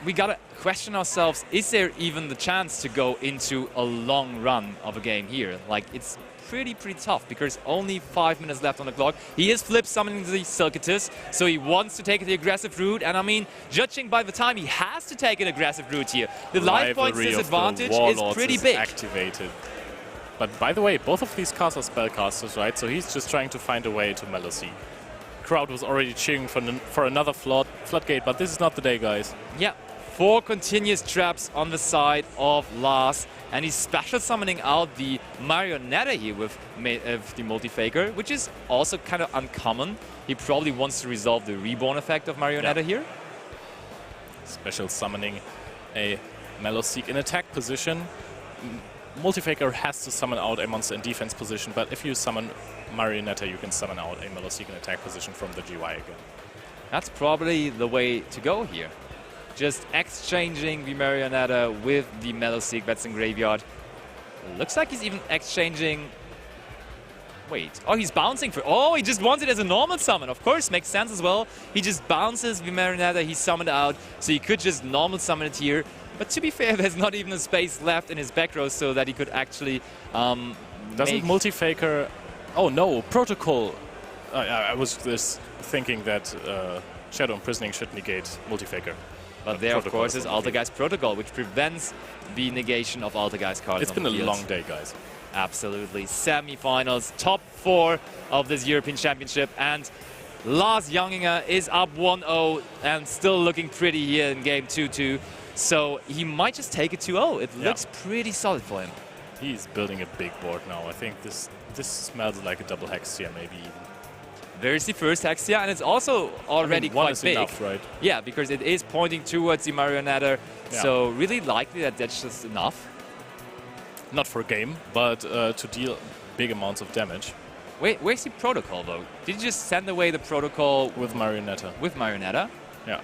we gotta question ourselves, is there even the chance to go into a long run of a game here? Like, it's pretty tough because only 5 minutes left on the clock. He is flip summoning the Silcatus, so he wants to take the aggressive route, and I mean, judging by the time, he has to take an aggressive route here. The life points disadvantage is pretty big. Activated. But by the way, both of these cards are spellcasters, right? So he's just trying to find a way to Meloseek. Crowd was already cheering for another floodgate, but this is not the day, guys. Yeah. 4 continuous traps on the side of Lars, and he's special summoning out the Marionetta here with the Multi-Faker, which is also kind of uncommon. He probably wants to resolve the Reborn effect of Marionetta here. Special summoning a Meloseek in attack position. Multi-Faker has to summon out a monster in defense position, but if you summon Marionetta, you can summon out a Meloseek in attack position from the GY again. That's probably the way to go here. Just exchanging the Marionetta with the Meloseek that's in graveyard. Looks like he's even exchanging... Wait. Oh, he's bouncing for... Oh, he just wants it as a normal summon. Of course, makes sense as well. He just bounces the Marionetta he summoned out, so he could just normal summon it here. But to be fair, there's not even a space left in his back row so that he could actually Doesn't Multi-Faker... Oh no, Protocol. I was just thinking that Shadow Imprisoning should negate Multi-Faker. But there, of course, is Altergeist Protocol, which prevents the negation of Altergeist cards. It's been a long day, guys. Absolutely. Semi-finals, top 4 of this European Championship, and Lars Junginger is up 1-0 and still looking pretty here in game 2-2. So he might just take it 2-0. It looks pretty solid for him. He's building a big board now. I think this smells like a double Hexia, maybe even. There's the first Hexia, and it's also already quite big. Enough, right? Yeah, because it is pointing towards the Marionetta, so really likely that that's just enough. Not for a game, but to deal big amounts of damage. Wait, where's the protocol though? Did you just send away the protocol with Marionetta? With Marionetta? Yeah.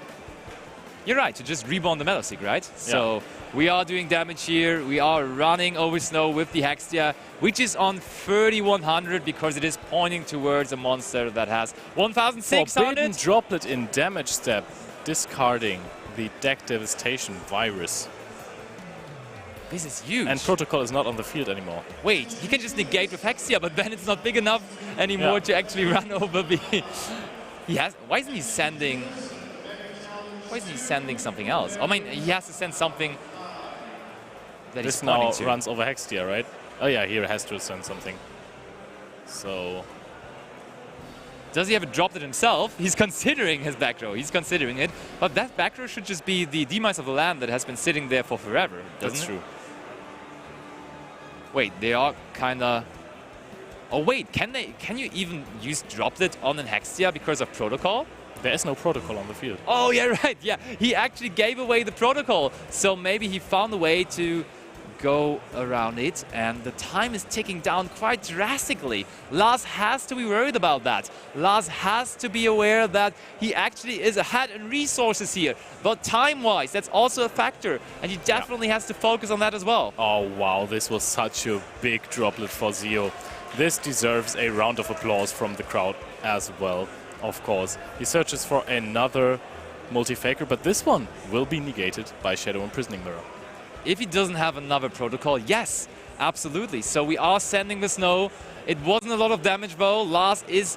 You're right, to just reborn the Metalseek, right? Yeah. So we are doing damage here. We are running over Snow with the Hextia, which is on 3100 because it is pointing towards a monster that has 1600. Forbidden droplet in damage step, discarding the deck devastation virus. This is huge. And protocol is not on the field anymore. Wait, he can just negate with Hextia, but then it's not big enough anymore to actually run over the... Why isn't he sending... Why isn't he sending something else? I mean, he has to send something that this he's pointing to. Now runs over Hextia, right? Oh yeah, here it has to send something. So... Does he have a droplet himself? He's considering his back row. He's considering it. But that back row should just be the demise of the land that has been sitting there for forever, doesn't it? That's true. Wait, they are kind of... Oh wait, can you even use droplet on an Hextia because of protocol? There is no protocol on the field. Oh yeah, right, yeah. He actually gave away the protocol. So maybe he found a way to go around it, and the time is ticking down quite drastically. Lars has to be worried about that. Lars has to be aware that he actually is ahead in resources here. But time-wise, that's also a factor, and he definitely has to focus on that as well. Oh wow, this was such a big droplet for Zio. This deserves a round of applause from the crowd as well, of course. He searches for another multi-faker, but this one will be negated by Shadow Imprisoning Mirror. If he doesn't have another protocol, yes, absolutely. So we are sending the Snow. It wasn't a lot of damage though. Lars is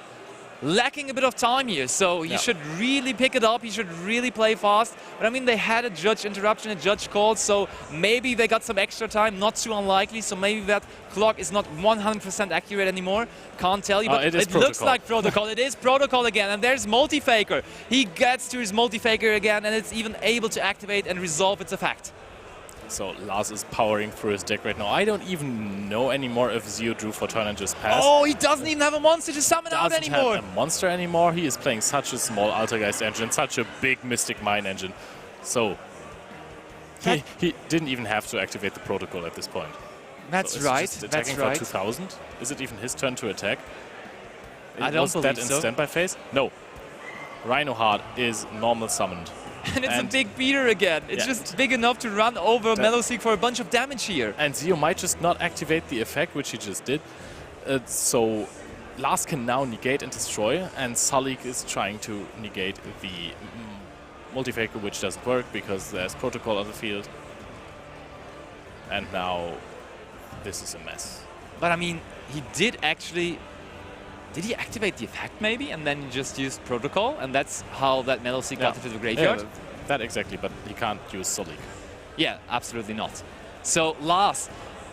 lacking a bit of time here, so he should really pick it up. He should really play fast. But I mean, they had a judge interruption, a judge call, so maybe they got some extra time, not too unlikely. So maybe that clock is not 100% accurate anymore. Can't tell you, but it looks like protocol. It is protocol again, and there's multi-faker. He gets to his multi-faker again, and it's even able to activate and resolve its effect. So Lars is powering through his deck right now. I don't even know anymore if Zio drew for turn and just passed. Oh, he doesn't even have a monster to summon out anymore. Have a monster anymore. He is playing such a small Altergeist engine, such a big Mystic Mine engine. So he didn't even have to activate the protocol at this point. That's so right. Just attacking for 2000. Is it even his turn to attack? I don't believe that in standby phase? No. Rhino Heart is normal summoned. And it's a big beater again. It's just big enough to run over Metalseek for a bunch of damage here. And Zio might just not activate the effect, which he just did. So Lars can now negate and destroy, and Salik is trying to negate the multi-faker, which doesn't work because there's protocol on the field. And now this is a mess. But I mean, he did actually... Did he activate the effect maybe, and then just used protocol, and that's how that Metalseek got into the graveyard? Yeah, that exactly, but he can't use Salik. Yeah, absolutely not. So Lars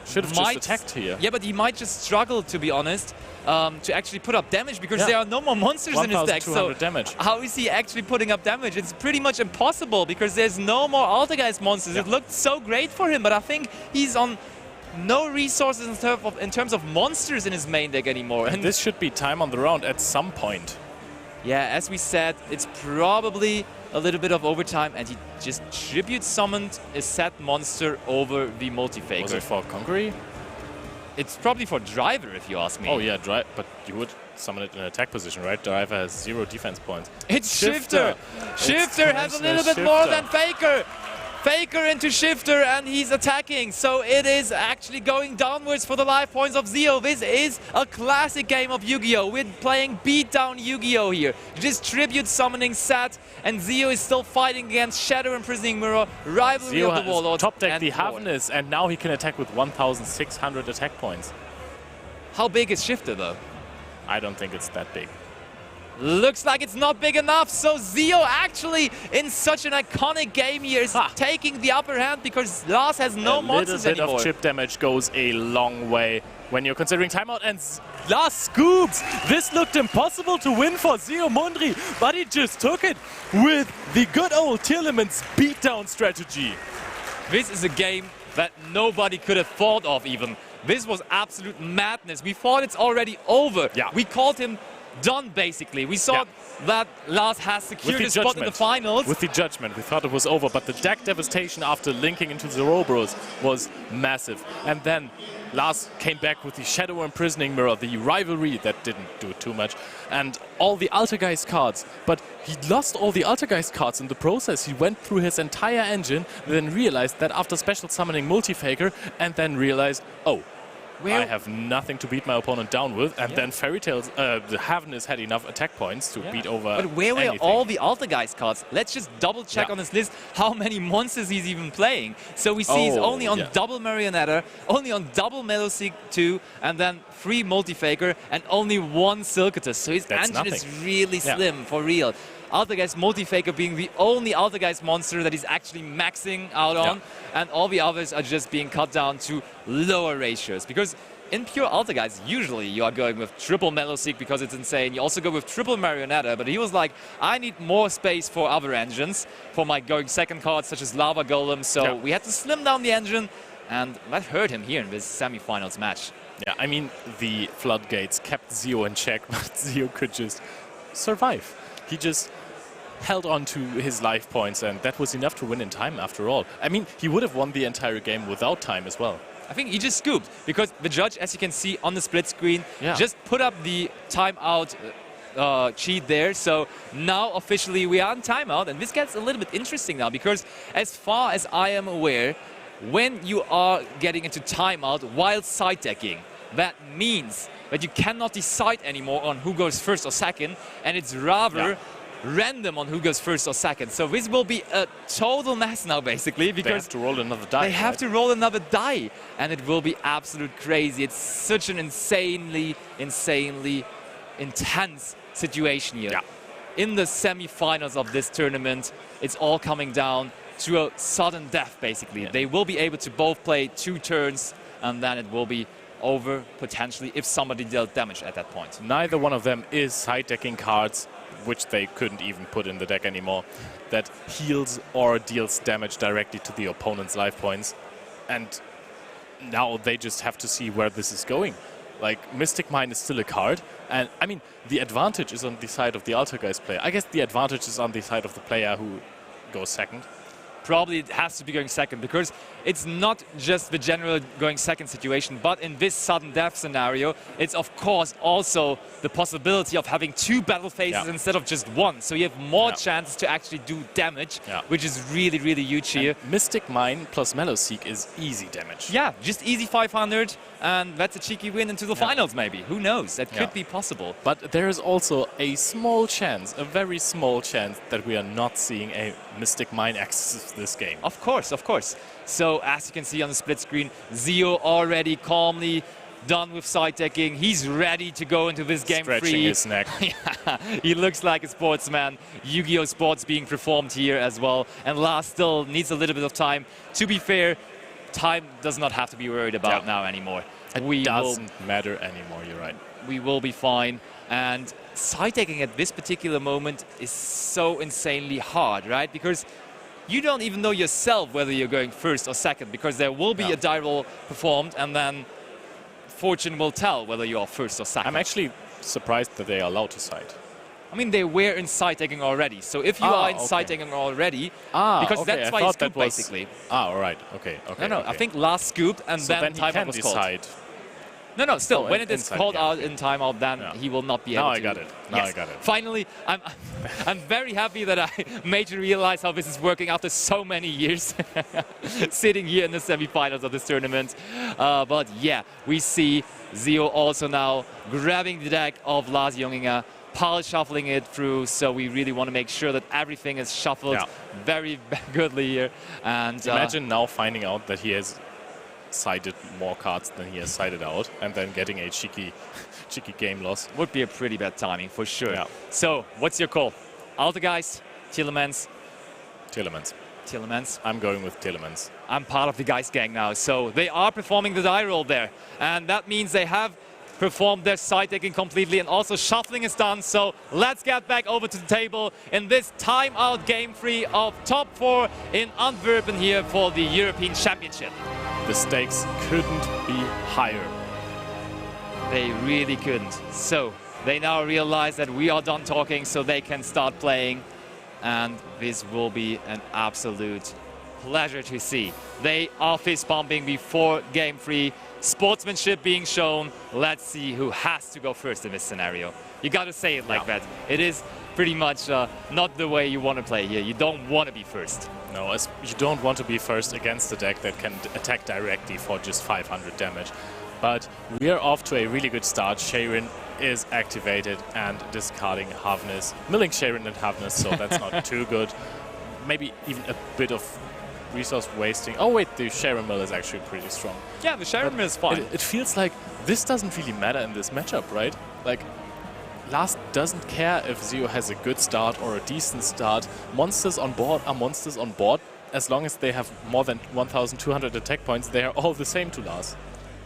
should have just attacked here. Yeah, but he might just struggle, to be honest, to actually put up damage because there are no more monsters in his deck. So damage. How is he actually putting up damage? It's pretty much impossible because there's no more Altergeist monsters. It looked so great for him, but I think he's on no resources in terms of monsters in his main deck anymore. And this should be time on the round at some point. Yeah, as we said, it's probably a little bit of overtime, and he just tribute summoned a set monster over the multi-faker. Was it for Conquery? It's probably for Driver, if you ask me. Oh yeah, but you would summon it in attack position, right? Driver has 0 defense points. It's Shifter! Shifter has a little bit more than Faker! Faker into Shifter, and he's attacking. So it is actually going downwards for the life points of Zio. This is a classic game of Yu-Gi-Oh! We're playing beatdown Yu-Gi-Oh! Here. Just tribute summoning set, and Zio is still fighting against Shadow Imprisoning Mirror, Rivalry of the Warlord. Top deck the Havness, and now he can attack with 1,600 attack points. How big is Shifter though? I don't think it's that big. Looks like it's not big enough, so Zio actually, in such an iconic game here, is taking the upper hand because Lars has no monsters anymore. A little bit of chip damage goes a long way when you're considering timeout, and Lars scoops! This looked impossible to win for Zio Mundry, but he just took it with the good old Tierleman's beatdown strategy. This is a game that nobody could have thought of even. This was absolute madness. We thought it's already over. Yeah. We called him done, basically. We saw that Lars has secured his spot in the finals. With the judgment, we thought it was over, but the deck devastation after linking into the Robros was massive. And then Lars came back with the Shadow Imprisoning Mirror, the rivalry that didn't do too much, and all the Altergeist cards. But he lost all the Altergeist cards in the process. He went through his entire engine, then realized that after special summoning Multifaker, and then realized, oh, I have nothing to beat my opponent down with, and then Fairy Tales, the Haven had enough attack points to beat over But where were anything. all the Altergeist cards? Let's just double check on this list how many monsters he's even playing. So we see he's only on double Marionetta, only on double Meloseek 2, and then 3 Multifaker, and only 1 Silcatus. So his engine is really slim, for real. Altergeist Multifaker being the only Altergeist monster that he's actually maxing out on, and all the others are just being cut down to lower ratios. Because in pure Altergeist, usually you are going with triple Meloseek because it's insane. You also go with triple Marionetta, but he was like, I need more space for other engines, for my going second cards such as Lava Golem, so we had to slim down the engine, and that hurt him here in this semi-finals match. Yeah, I mean, the floodgates kept Zio in check, but Zio could just survive. He just held on to his life points, and that was enough to win in time after all. I mean, he would have won the entire game without time as well. I think he just scooped, because the judge, as you can see on the split screen, just put up the timeout cheat there. So now officially we are on timeout, and this gets a little bit interesting now, because as far as I am aware, when you are getting into timeout while side decking, that means that you cannot decide anymore on who goes first or second, and it's rather random on who goes first or second. So this will be a total mess now, basically, because they have to roll another die. They have to roll another die, and it will be absolute crazy. It's such an insanely intense situation here. Yeah. In the semi-finals of this tournament, it's all coming down to a sudden death, basically. They will be able to both play 2 turns, and then it will be over, potentially, if somebody dealt damage at that point. Neither one of them is side-decking cards, which they couldn't even put in the deck anymore, that heals or deals damage directly to the opponent's life points. And now they just have to see where this is going. Like, Mystic Mine is still a card, and I mean, the advantage is on the side of the Altergeist player. I guess the advantage is on the side of the player who goes second. Probably it has to be going second, because it's not just the general going second situation, but in this sudden death scenario, it's of course also the possibility of having 2 battle phases instead of just 1. So you have more chances to actually do damage, which is really, really huge here. And Mystic Mine plus Meloseek is easy damage. Yeah, just easy 500, and that's a cheeky win into the finals maybe. Who knows? That could be possible. But there is also a small chance, a very small chance, that we are not seeing a Mystic Mine access this game. Of course, of course. So as you can see on the split screen, Zio already calmly done with side decking. He's ready to go into this game Stretching his neck. He looks like a sportsman. Yu-Gi-Oh! Sports being performed here as well. And Lars still needs a little bit of time. To be fair, time does not have to be worried about now anymore. It doesn't matter anymore, you're right. We will be fine. And side decking at this particular moment is so insanely hard, right? Because you don't even know yourself whether you're going first or second, because there will be a die roll performed, and then fortune will tell whether you are first or second. I'm actually surprised that they are allowed to side. I mean, they were in side decking already. So if you are in side decking already, because that's why you scooped, basically. All right. Okay. No, I think Lars scooped, and so then timeout was decide. called. No, still, when it is called out in timeout, then he will not be able to. Now I got it. Now I got it. Finally, I'm very happy that I made you realize how this is working after so many years sitting here in the semi-finals of this tournament. But yeah, we see Zio also now grabbing the deck of Lars Junginger, pile shuffling it through, so we really want to make sure that everything is shuffled very goodly here. And imagine now finding out that he has sided more cards than he has sided out, and then getting a cheeky game loss. Would be a pretty bad timing, for sure. Yeah. So, what's your call? Altergeist, Telemans? Telemans. I'm going with Telemans. I'm part of the Geist gang now, so they are performing the die roll there. And that means they have performed their side decking completely, and also shuffling is done. So let's get back over to the table in this timeout game 3 of top 4 in Antwerpen here for the European Championship. The stakes couldn't be higher. They really couldn't. So they now realize that we are done talking, so they can start playing. And this will be an absolute pleasure to see. They are fist pumping before game 3. sportsmanship being shown. Let's see who has to go first in this scenario. You got to say it like that. It is pretty much not the way you want to play here. You don't want to be first. No, you don't want to be first against a deck that can attack directly for just 500 damage. But we are off to a really good start. Sharon is activated and discarding Havnis, milling Sharon and Havnis, so that's not too good. Maybe even a bit of resource wasting. Oh wait, the Sharon mill is actually pretty strong. Yeah, the Sharon mill is fine. It feels like this doesn't really matter in this matchup, right? Like, Lars doesn't care if Zio has a good start or a decent start. Monsters on board are monsters on board. As long as they have more than 1,200 attack points, they are all the same to Lars.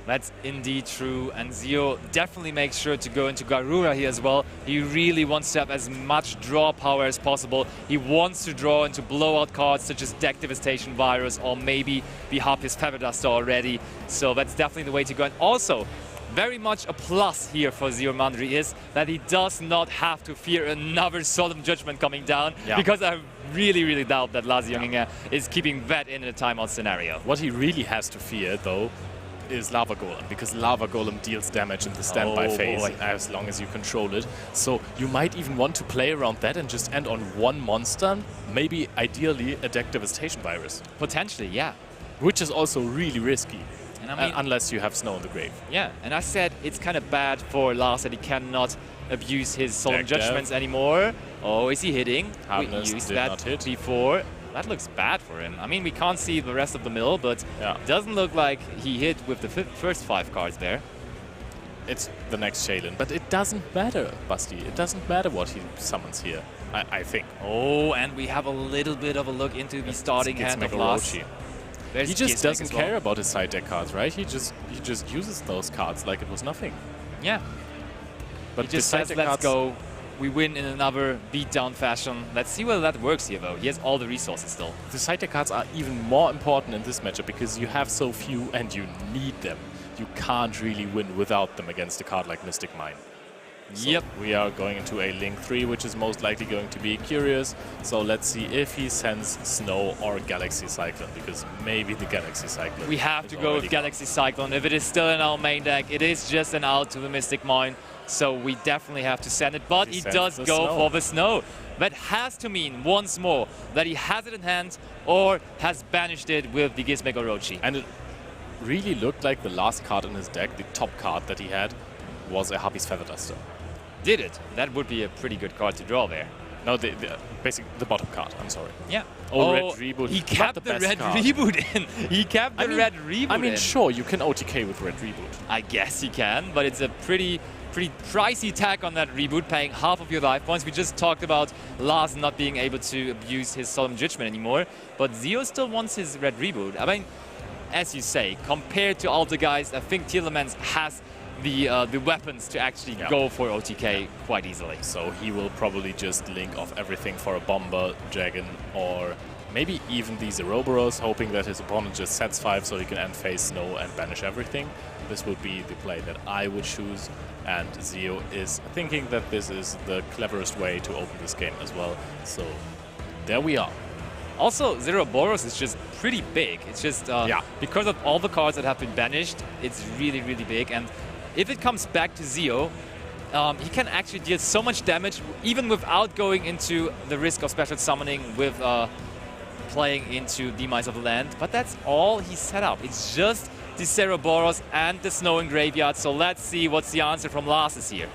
That's indeed true, and Zio definitely makes sure to go into Garura here as well. He really wants to have as much draw power as possible. He wants to draw into blowout cards such as Deck Devastation Virus or maybe be Harpy's Feather Duster already. So that's definitely the way to go. And also, very much a plus here for Zio Mundry is that he does not have to fear another Solemn Judgment coming down, because I really, really doubt that Lars Junginger is keeping that in a timeout scenario. What he really has to fear, though, is Lava Golem, because Lava Golem deals damage in the standby phase as long as you control it. So you might even want to play around that and just end on one monster, maybe ideally a Deck Devastation Virus. Potentially, yeah. Which is also really risky. And I mean, unless you have Snow in the Grave. Yeah, and I said it's kind of bad for Lars that he cannot abuse his Solemn Judgments anymore. Oh, is he hitting? We used that before. That looks bad for him. I mean, we can't see the rest of the mill, but it doesn't look like he hit with the first 5 cards there. It's the next Shaylin, but it doesn't matter, Basti. It doesn't matter what he summons here, I think. Oh, and we have a little bit of a look into the starting hand of Lars. He just doesn't care about his side deck cards, right? He just uses those cards like it was nothing. Yeah. But he just says, let's go. We win in another beatdown fashion. Let's see whether that works here, though. He has all the resources still. The side deck cards are even more important in this matchup because you have so few and you need them. You can't really win without them against a card like Mystic Mine. So we are going into a Link 3, which is most likely going to be Curious. So let's see if he sends Snow or Galaxy Cyclone, because maybe the Galaxy Cyclone. We have to go with Galaxy Cyclone. If it is still in our main deck, it is just an out to the Mystic Mine. So we definitely have to send it, but he does go for the Snow. That has to mean, once more, that he has it in hand or has banished it with the Gizmek Orochi. And it really looked like the last card in his deck, the top card that he had, was a Harpy's Feather Duster. Did it? That would be a pretty good card to draw there. No, basically the bottom card, I'm sorry. Yeah. Red Reboot. He kept the Red Reboot in. He kept the Red Reboot in. I mean, sure, you can OTK with Red Reboot. I guess he can, but it's a pretty pricey tag on that reboot, paying half of your life points. We just talked about Lars not being able to abuse his Solemn Judgment anymore, but Zio still wants his Red Reboot. I mean, as you say, compared to Altergeist, I think Telemans has the weapons to actually go for OTK quite easily. So he will probably just link off everything for a Bomber, Dragon, or maybe even the Zeroboros, hoping that his opponent just sets 5 so he can end phase Snow and banish everything. This would be the play that I would choose, and Zio is thinking that this is the cleverest way to open this game as well. So there we are. Also, Zeroboros is just pretty big. It's just because of all the cards that have been banished, it's really, really big. And if it comes back to Zio, he can actually deal so much damage even without going into the risk of special summoning with playing into Demise of the Land. But that's all he set up. It's just the Zeroboros and the Snow in Graveyard. So let's see what's the answer from Lars here.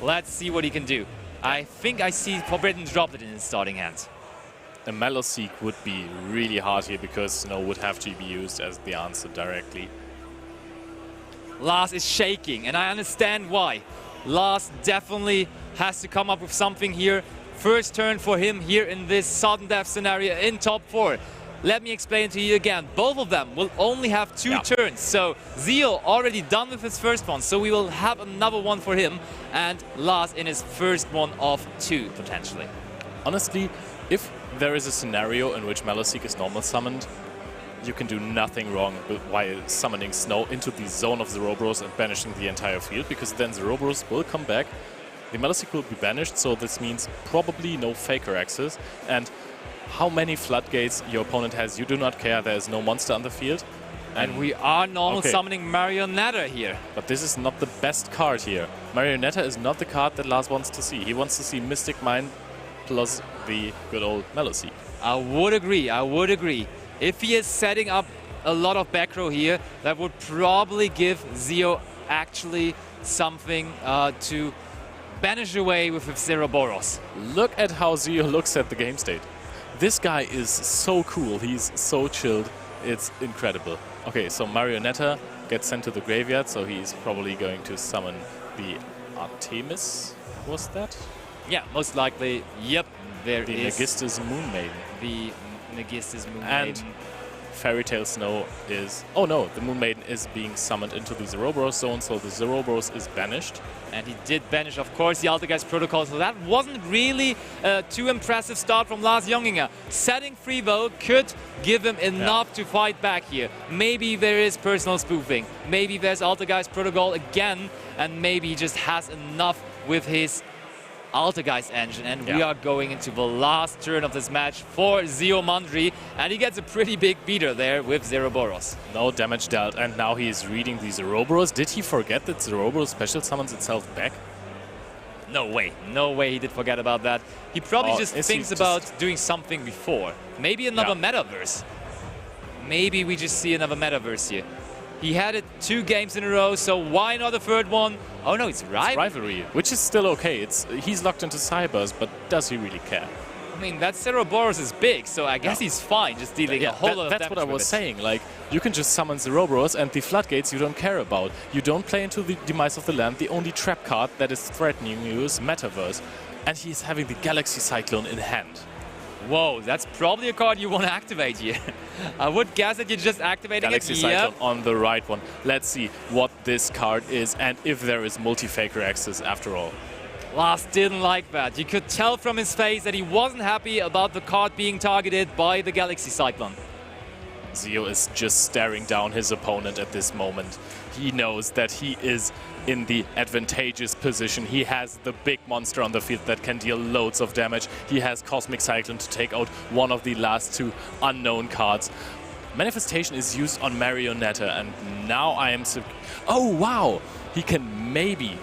Let's see what he can do. I think I see Forbidden Droplet in his starting hand. A Maliseek would be really hard here because Snow would have to be used as the answer directly. Lars is shaking, and I understand why. Lars definitely has to come up with something here. First turn for him here in this sudden death scenario in top 4. Let me explain to you again. Both of them will only have 2 turns. So Zio already done with his first one, so we will have another one for him. And Lars in his first one of 2, potentially. Honestly, if there is a scenario in which Maliseek is normal summoned, you can do nothing wrong while summoning Snow into the zone of Zeroboros and banishing the entire field, because then Zeroboros will come back. The Maliseek will be banished, so this means probably no Faker access. And how many floodgates your opponent has, you do not care. There is no monster on the field. And we are normal summoning Marionetta here. But this is not the best card here. Marionetta is not the card that Lars wants to see. He wants to see Mystic Mine plus the good old Meloseek. I would agree, I would agree. If he is setting up a lot of back row here, that would probably give Zio actually something to banish away with Zeroboros. Look at how Zio looks at the game state. This guy is so cool, he's so chilled, it's incredible. Okay, so Marionetta gets sent to the graveyard, so he's probably going to summon the Artemis, was that? Yeah, most likely, yep, there the is. Megistus Moon Maiden. The Megistus Moon And Maiden. Fairy Tail Snow is... Oh no, the Moon Maiden is being summoned into the Zeroboros zone, so the Zeroboros is banished. And he did banish, of course, the Altergeist Protocol, so that wasn't really a too impressive start from Lars Junginger. Setting free, though, could give him enough to fight back here. Maybe there is personal spoofing, maybe there's Altergeist Protocol again, and maybe he just has enough with his Altergeist engine, and we are going into the last turn of this match for Zio Mundry, and he gets a pretty big beater there with Zeroboros. No damage dealt, and now he is reading the Zeroboros. Did he forget that Zeroboros special summons itself back? No way. No way he did forget about that. He probably just thinks about doing something before. Maybe another metaverse. Maybe we just see another metaverse here. He had it 2 games in a row, so why not a third one? Oh no, it's Rivalry. It's Rivalry, which is still okay. He's locked into Cybers, but does he really care? I mean, that Zeroboros is big, so I guess he's fine just dealing a whole lot of damage. That's what I was saying. Like, you can just summon Zeroboros, and the floodgates you don't care about. You don't play into the demise of the land. The only trap card that is threatening you is Metaverse. And he's having the Galaxy Cyclone in hand. Whoa, that's probably a card you want to activate here. I would guess that you're just activating Galaxy Cyclone on the right one. Let's see what this card is and if there is multi-faker access after all. Lars didn't like that. You could tell from his face that he wasn't happy about the card being targeted by the Galaxy Cyclone. Zio is just staring down his opponent at this moment. He knows that he is in the advantageous position. He has the big monster on the field that can deal loads of damage. He has Cosmic Cyclone to take out one of the last 2 unknown cards. Manifestation is used on Marionetta, and now I am... Oh, wow! He can maybe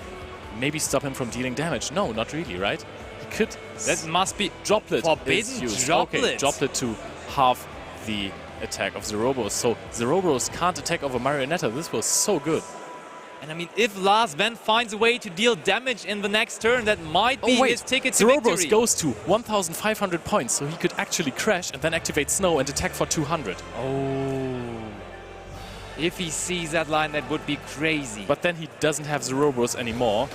stop him from dealing damage. No, not really, right? He could... That must be Droplet forbidden is used. Droplet. Okay, Droplet to half the attack of Zeroboros. So Zeroboros can't attack over Marionetta. This was so good. And I mean, if Lars then finds a way to deal damage in the next turn, that might be his ticket to victory. Zeroboros goes to 1,500 points, so he could actually crash and then activate Snow and attack for 200. Oh. If he sees that line, that would be crazy. But then he doesn't have Zeroboros anymore.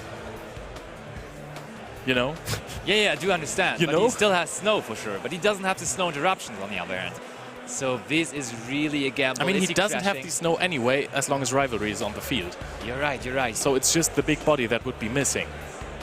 You know? Yeah, I do understand. You but know? He still has Snow for sure. But he doesn't have the Snow interruptions on the other end. So this is really a gamble. I mean, he doesn't have the Snow anyway, as long as Rivalry is on the field. You're right. So it's just the big body that would be missing.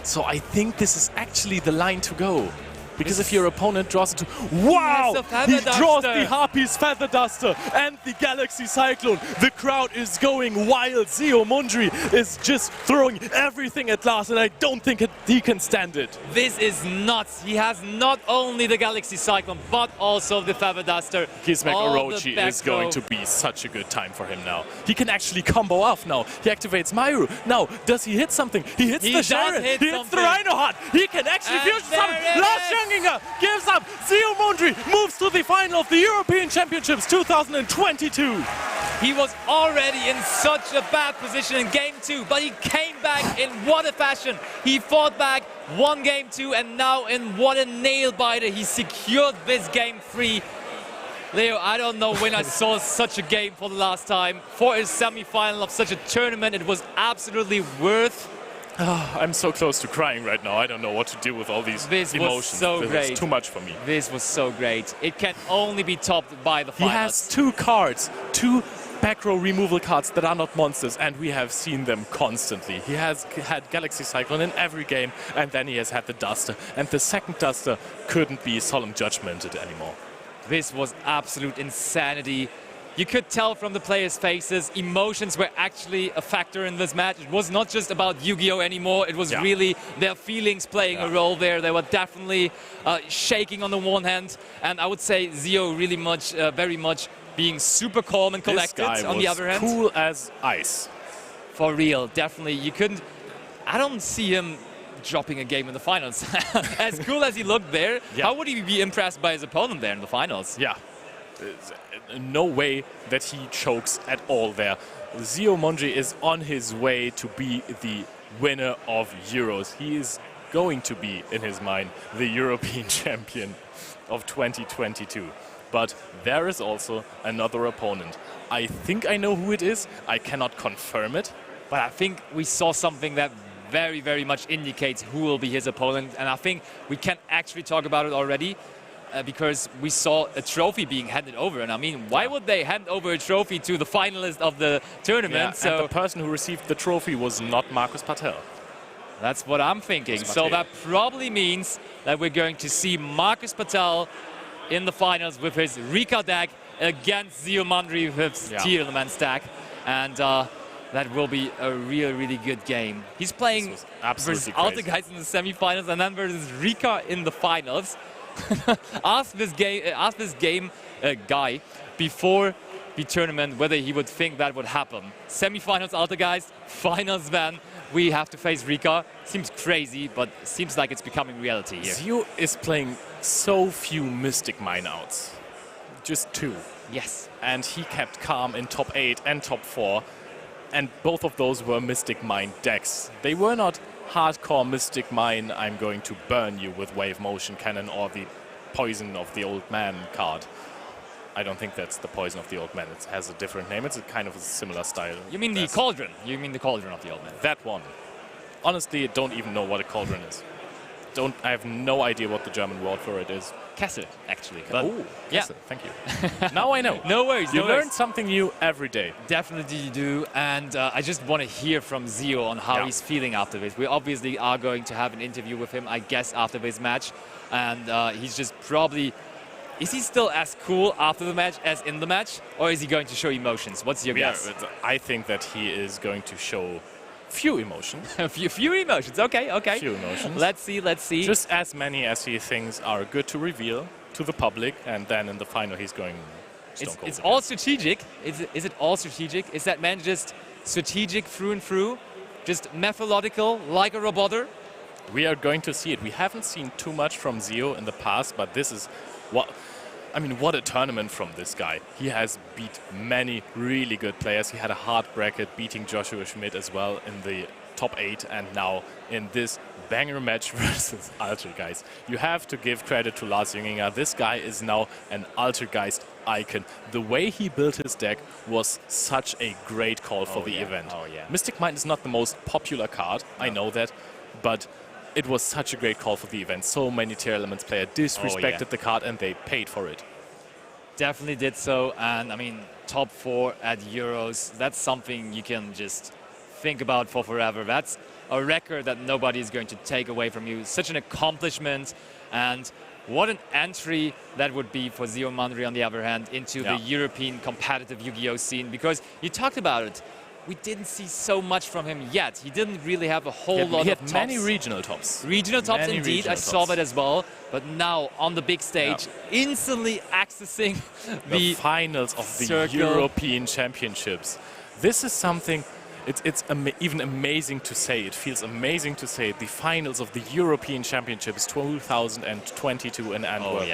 So I think this is actually the line to go. Because if your opponent draws it to... Wow! He draws the Harpy's Feather Duster and the Galaxy Cyclone. The crowd is going wild. Zio Mundry is just throwing everything at Lars, and I don't think he can stand it. This is nuts. He has not only the Galaxy Cyclone, but also the Feather Duster. Kismek Orochi is going to be such a good time for him now. He can actually combo off now. He activates Myru. Now, does he hit something? He hits the Sharon. He hits the Rhino Heart. He can actually fusion summon. Lars Junginger gives up. Zio Mundry moves to the final of the European Championships 2022. He was already in such a bad position in Game 2, but he came back in what a fashion. He fought back, won Game 2, and now in what a nail-biter, he secured this Game 3. Leo, I don't know when I saw such a game for the last time. For a semi-final of such a tournament, it was absolutely worth. I'm so close to crying right now. I don't know what to do with all these emotions. Was so this great. is too much for me. This was so great. It can only be topped by the finals. He has 2 cards, 2 back row removal cards that are not monsters, and we have seen them constantly. He has had Galaxy Cyclone in every game, and then he has had the Duster. And the second Duster couldn't be Solemn Judgmented anymore. This was absolute insanity. You could tell from the players' faces, emotions were actually a factor in this match. It was not just about Yu-Gi-Oh! Anymore, it was really their feelings playing a role there. They were definitely shaking on the one hand, and I would say Zio really very much being super calm and collected. This guy On the was other hand, cool as ice. for real, definitely. You couldn't. I don't see him dropping a game in the finals. As cool as he looked there, how would he be impressed by his opponent there in the finals? Yeah. There's no way that he chokes at all there. Zio Mundry is on his way to be the winner of Euros. He is going to be, in his mind, the European champion of 2022. But there is also another opponent. I think I know who it is. I cannot confirm it. But I think we saw something that very, very much indicates who will be his opponent. And I think we can actually talk about it already because we saw a trophy being handed over. And I mean, why would they hand over a trophy to the finalist of the tournament? Yeah, and the person who received the trophy was not Marcus Patel. That's what I'm thinking. So that probably means that we're going to see Marcus Patel in the finals with his Rika deck against Zio Mundry with his Tielemans stack. And that will be a really good game. He's playing versus Altergeist in the semifinals and then versus Rika in the finals. Ask this game guy before the tournament whether he would think that would happen. Semifinals Altergeist, finals then we have to face Rika. Seems crazy, but seems like it's becoming reality here. Zio is playing so few Mystic Mine outs. Just 2. Yes. And he kept calm in top 8 and top 4. And both of those were Mystic Mine decks. They were not hardcore Mystic Mine, I'm going to burn you with Wave Motion Cannon or the Poison of the Old Man card. I don't think that's the Poison of the Old Man. It has a different name. It's a kind of a similar style. You mean the Cauldron? You mean the Cauldron of the Old Man? That one. Honestly, I don't even know what a Cauldron is. I have no idea what the German word for it is. Kessel, actually. Oh, Kessel. Thank you. Now I know. No worries. You learn something new every day. Definitely you do. And I just want to hear from Zio on how he's feeling after this. We obviously are going to have an interview with him, I guess, after this match. And he's just probably... Is he still as cool after the match as in the match? Or is he going to show emotions? What's your guess? I think that he is going to show few emotions. few emotions. Okay. Few emotions. Let's see. Just as many as he thinks are good to reveal to the public. And then in the final he's going stone cold. It's all strategic. Is it all strategic? Is that man just strategic through and through? Just methodical like a roboter? We are going to see it. We haven't seen too much from Zio in the past, but this is what... I mean, what a tournament from this guy. He has beat many really good players. He had a hard bracket, beating Joshua Schmidt as well in the top 8. And now in this banger match versus Altergeist. You have to give credit to Lars Junginger. This guy is now an Altergeist icon. The way he built his deck was such a great call for the event. Mystic Mine is not the most popular card, I know that, but it was such a great call for the event. So many Tier Elements players disrespected the card and they paid for it. Definitely did so. And I mean, top 4 at Euros, that's something you can just think about for forever. That's a record that nobody is going to take away from you. Such an accomplishment. And what an entry that would be for Zio Mundry, on the other hand, into the European competitive Yu-Gi-Oh scene. Because you talked about it. We didn't see so much from him yet. He didn't really have a whole lot of tops. Many regional tops. Regional tops, indeed. I saw that as well. But now, on the big stage, instantly accessing the finals of the European Championships. This is something, it's even amazing to say. It feels amazing to say the finals of the European Championships 2022 in Antwerp.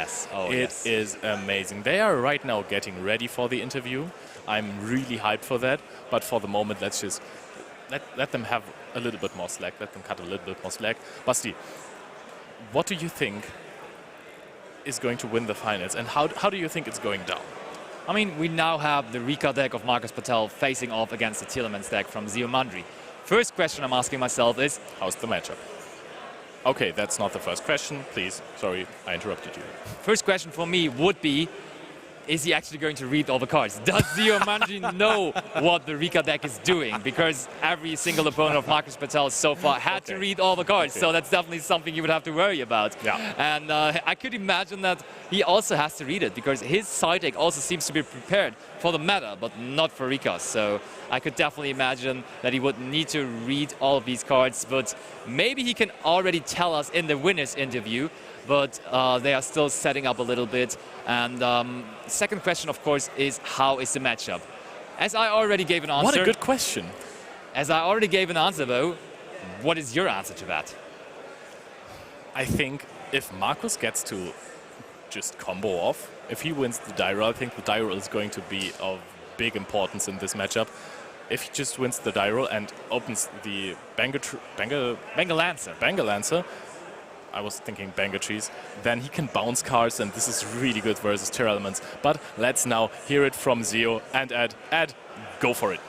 It is amazing. They are right now getting ready for the interview. I'm really hyped for that, but for the moment, let's just let them have a little bit more slack, let them cut a little bit more slack. Basti, what do you think is going to win the finals, and how do you think it's going down? I mean, we now have the Rika deck of Marcus Patel facing off against the Tielemans deck from Zio Mundry. First question I'm asking myself is, how's the matchup? Okay, that's not the first question, please. Sorry, I interrupted you. First question for me would be, is he actually going to read all the cards? Does Zio Mundry know what the Rika deck is doing? Because every single opponent of Marcus Patel so far had to read all the cards, so that's definitely something you would have to worry about. And I could imagine that he also has to read it, because his side deck also seems to be prepared for the meta, but not for Rika. So I could definitely imagine that he would need to read all of these cards, but maybe he can already tell us in the winner's interview but they are still setting up a little bit. And second question, of course, is how is the matchup? As I already gave an answer. What a good question. As I already gave an answer, though, what is your answer to that? I think if Markus gets to just combo off, if he wins the die roll, I think the die roll is going to be of big importance in this matchup. If he just wins the die roll and opens the Banger Lancer, I was thinking Banger Trees, then he can bounce cards, and this is really good versus Terra Elements. But let's now hear it from Zio and Ed. Ed, go for it.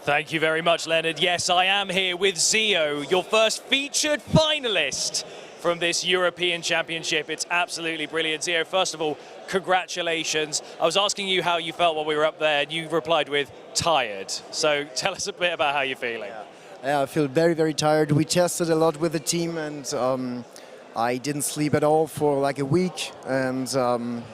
Thank you very much, Leonard. Yes, I am here with Zio, your first featured finalist from this European Championship. It's absolutely brilliant. Zio, first of all, congratulations. I was asking you how you felt while we were up there, and you replied with tired. So tell us a bit about how you're feeling. Yeah, I feel very, very tired. We tested a lot with the team, and I didn't sleep at all for like a week. And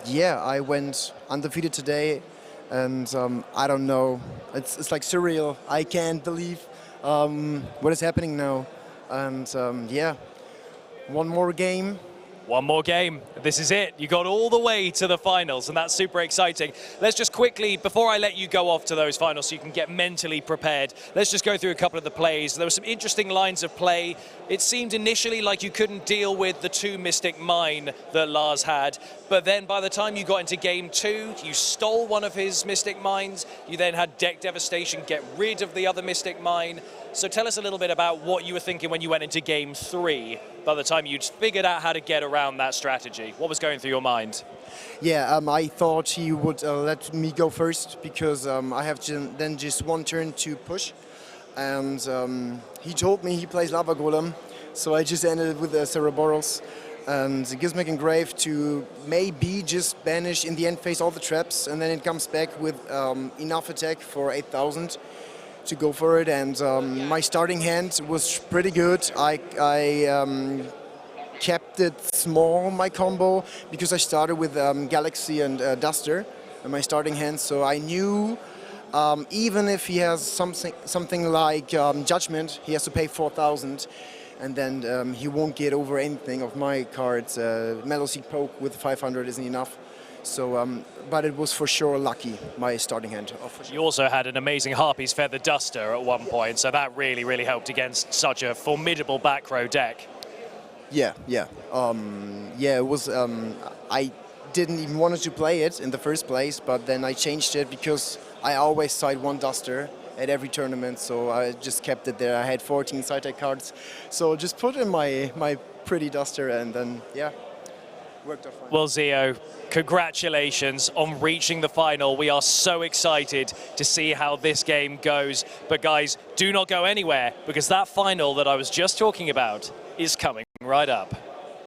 yeah, I went undefeated today, and I don't know. It's like surreal. I can't believe what is happening now. And yeah. One more game. One more game. This is it. You got all the way to the finals, and that's super exciting. Let's just quickly, before I let you go off to those finals so you can get mentally prepared, let's just go through a couple of the plays. There were some interesting lines of play. It seemed initially like you couldn't deal with the 2 Mystic Mine that Lars had, but then by the time you got into game 2, you stole one of his Mystic Mines. You then had Deck Devastation get rid of the other Mystic Mine. So tell us a little bit about what you were thinking when you went into game 3, by the time you'd figured out how to get around that strategy. What was going through your mind? Yeah, I thought he would let me go first, because I have then just one turn to push. And he told me he plays Lava Golem, so I just ended with Cereborals. And Gizmek Engrave to maybe just banish in the end phase all the traps, and then it comes back with enough attack for 8,000. To go for it, and my starting hand was pretty good. I kept it small, my combo, because I started with Galaxy and Duster in my starting hand, so I knew even if he has something like Judgment, he has to pay 4,000, and then he won't get over anything of my cards. Mellow Seek Poke with 500 isn't enough. So, but it was for sure lucky, my starting hand. You also had an amazing Harpy's Feather Duster at one point, so that really, really helped against such a formidable back row deck. Yeah. Yeah, it was, I didn't even want to play it in the first place, but then I changed it because I always side 1 Duster at every tournament, so I just kept it there. I had 14 side deck cards, so just put in my pretty Duster, and then, yeah. Worked out fine. Well, Zio, congratulations on reaching the final. We are so excited to see how this game goes. But guys, do not go anywhere, because that final that I was just talking about is coming right up.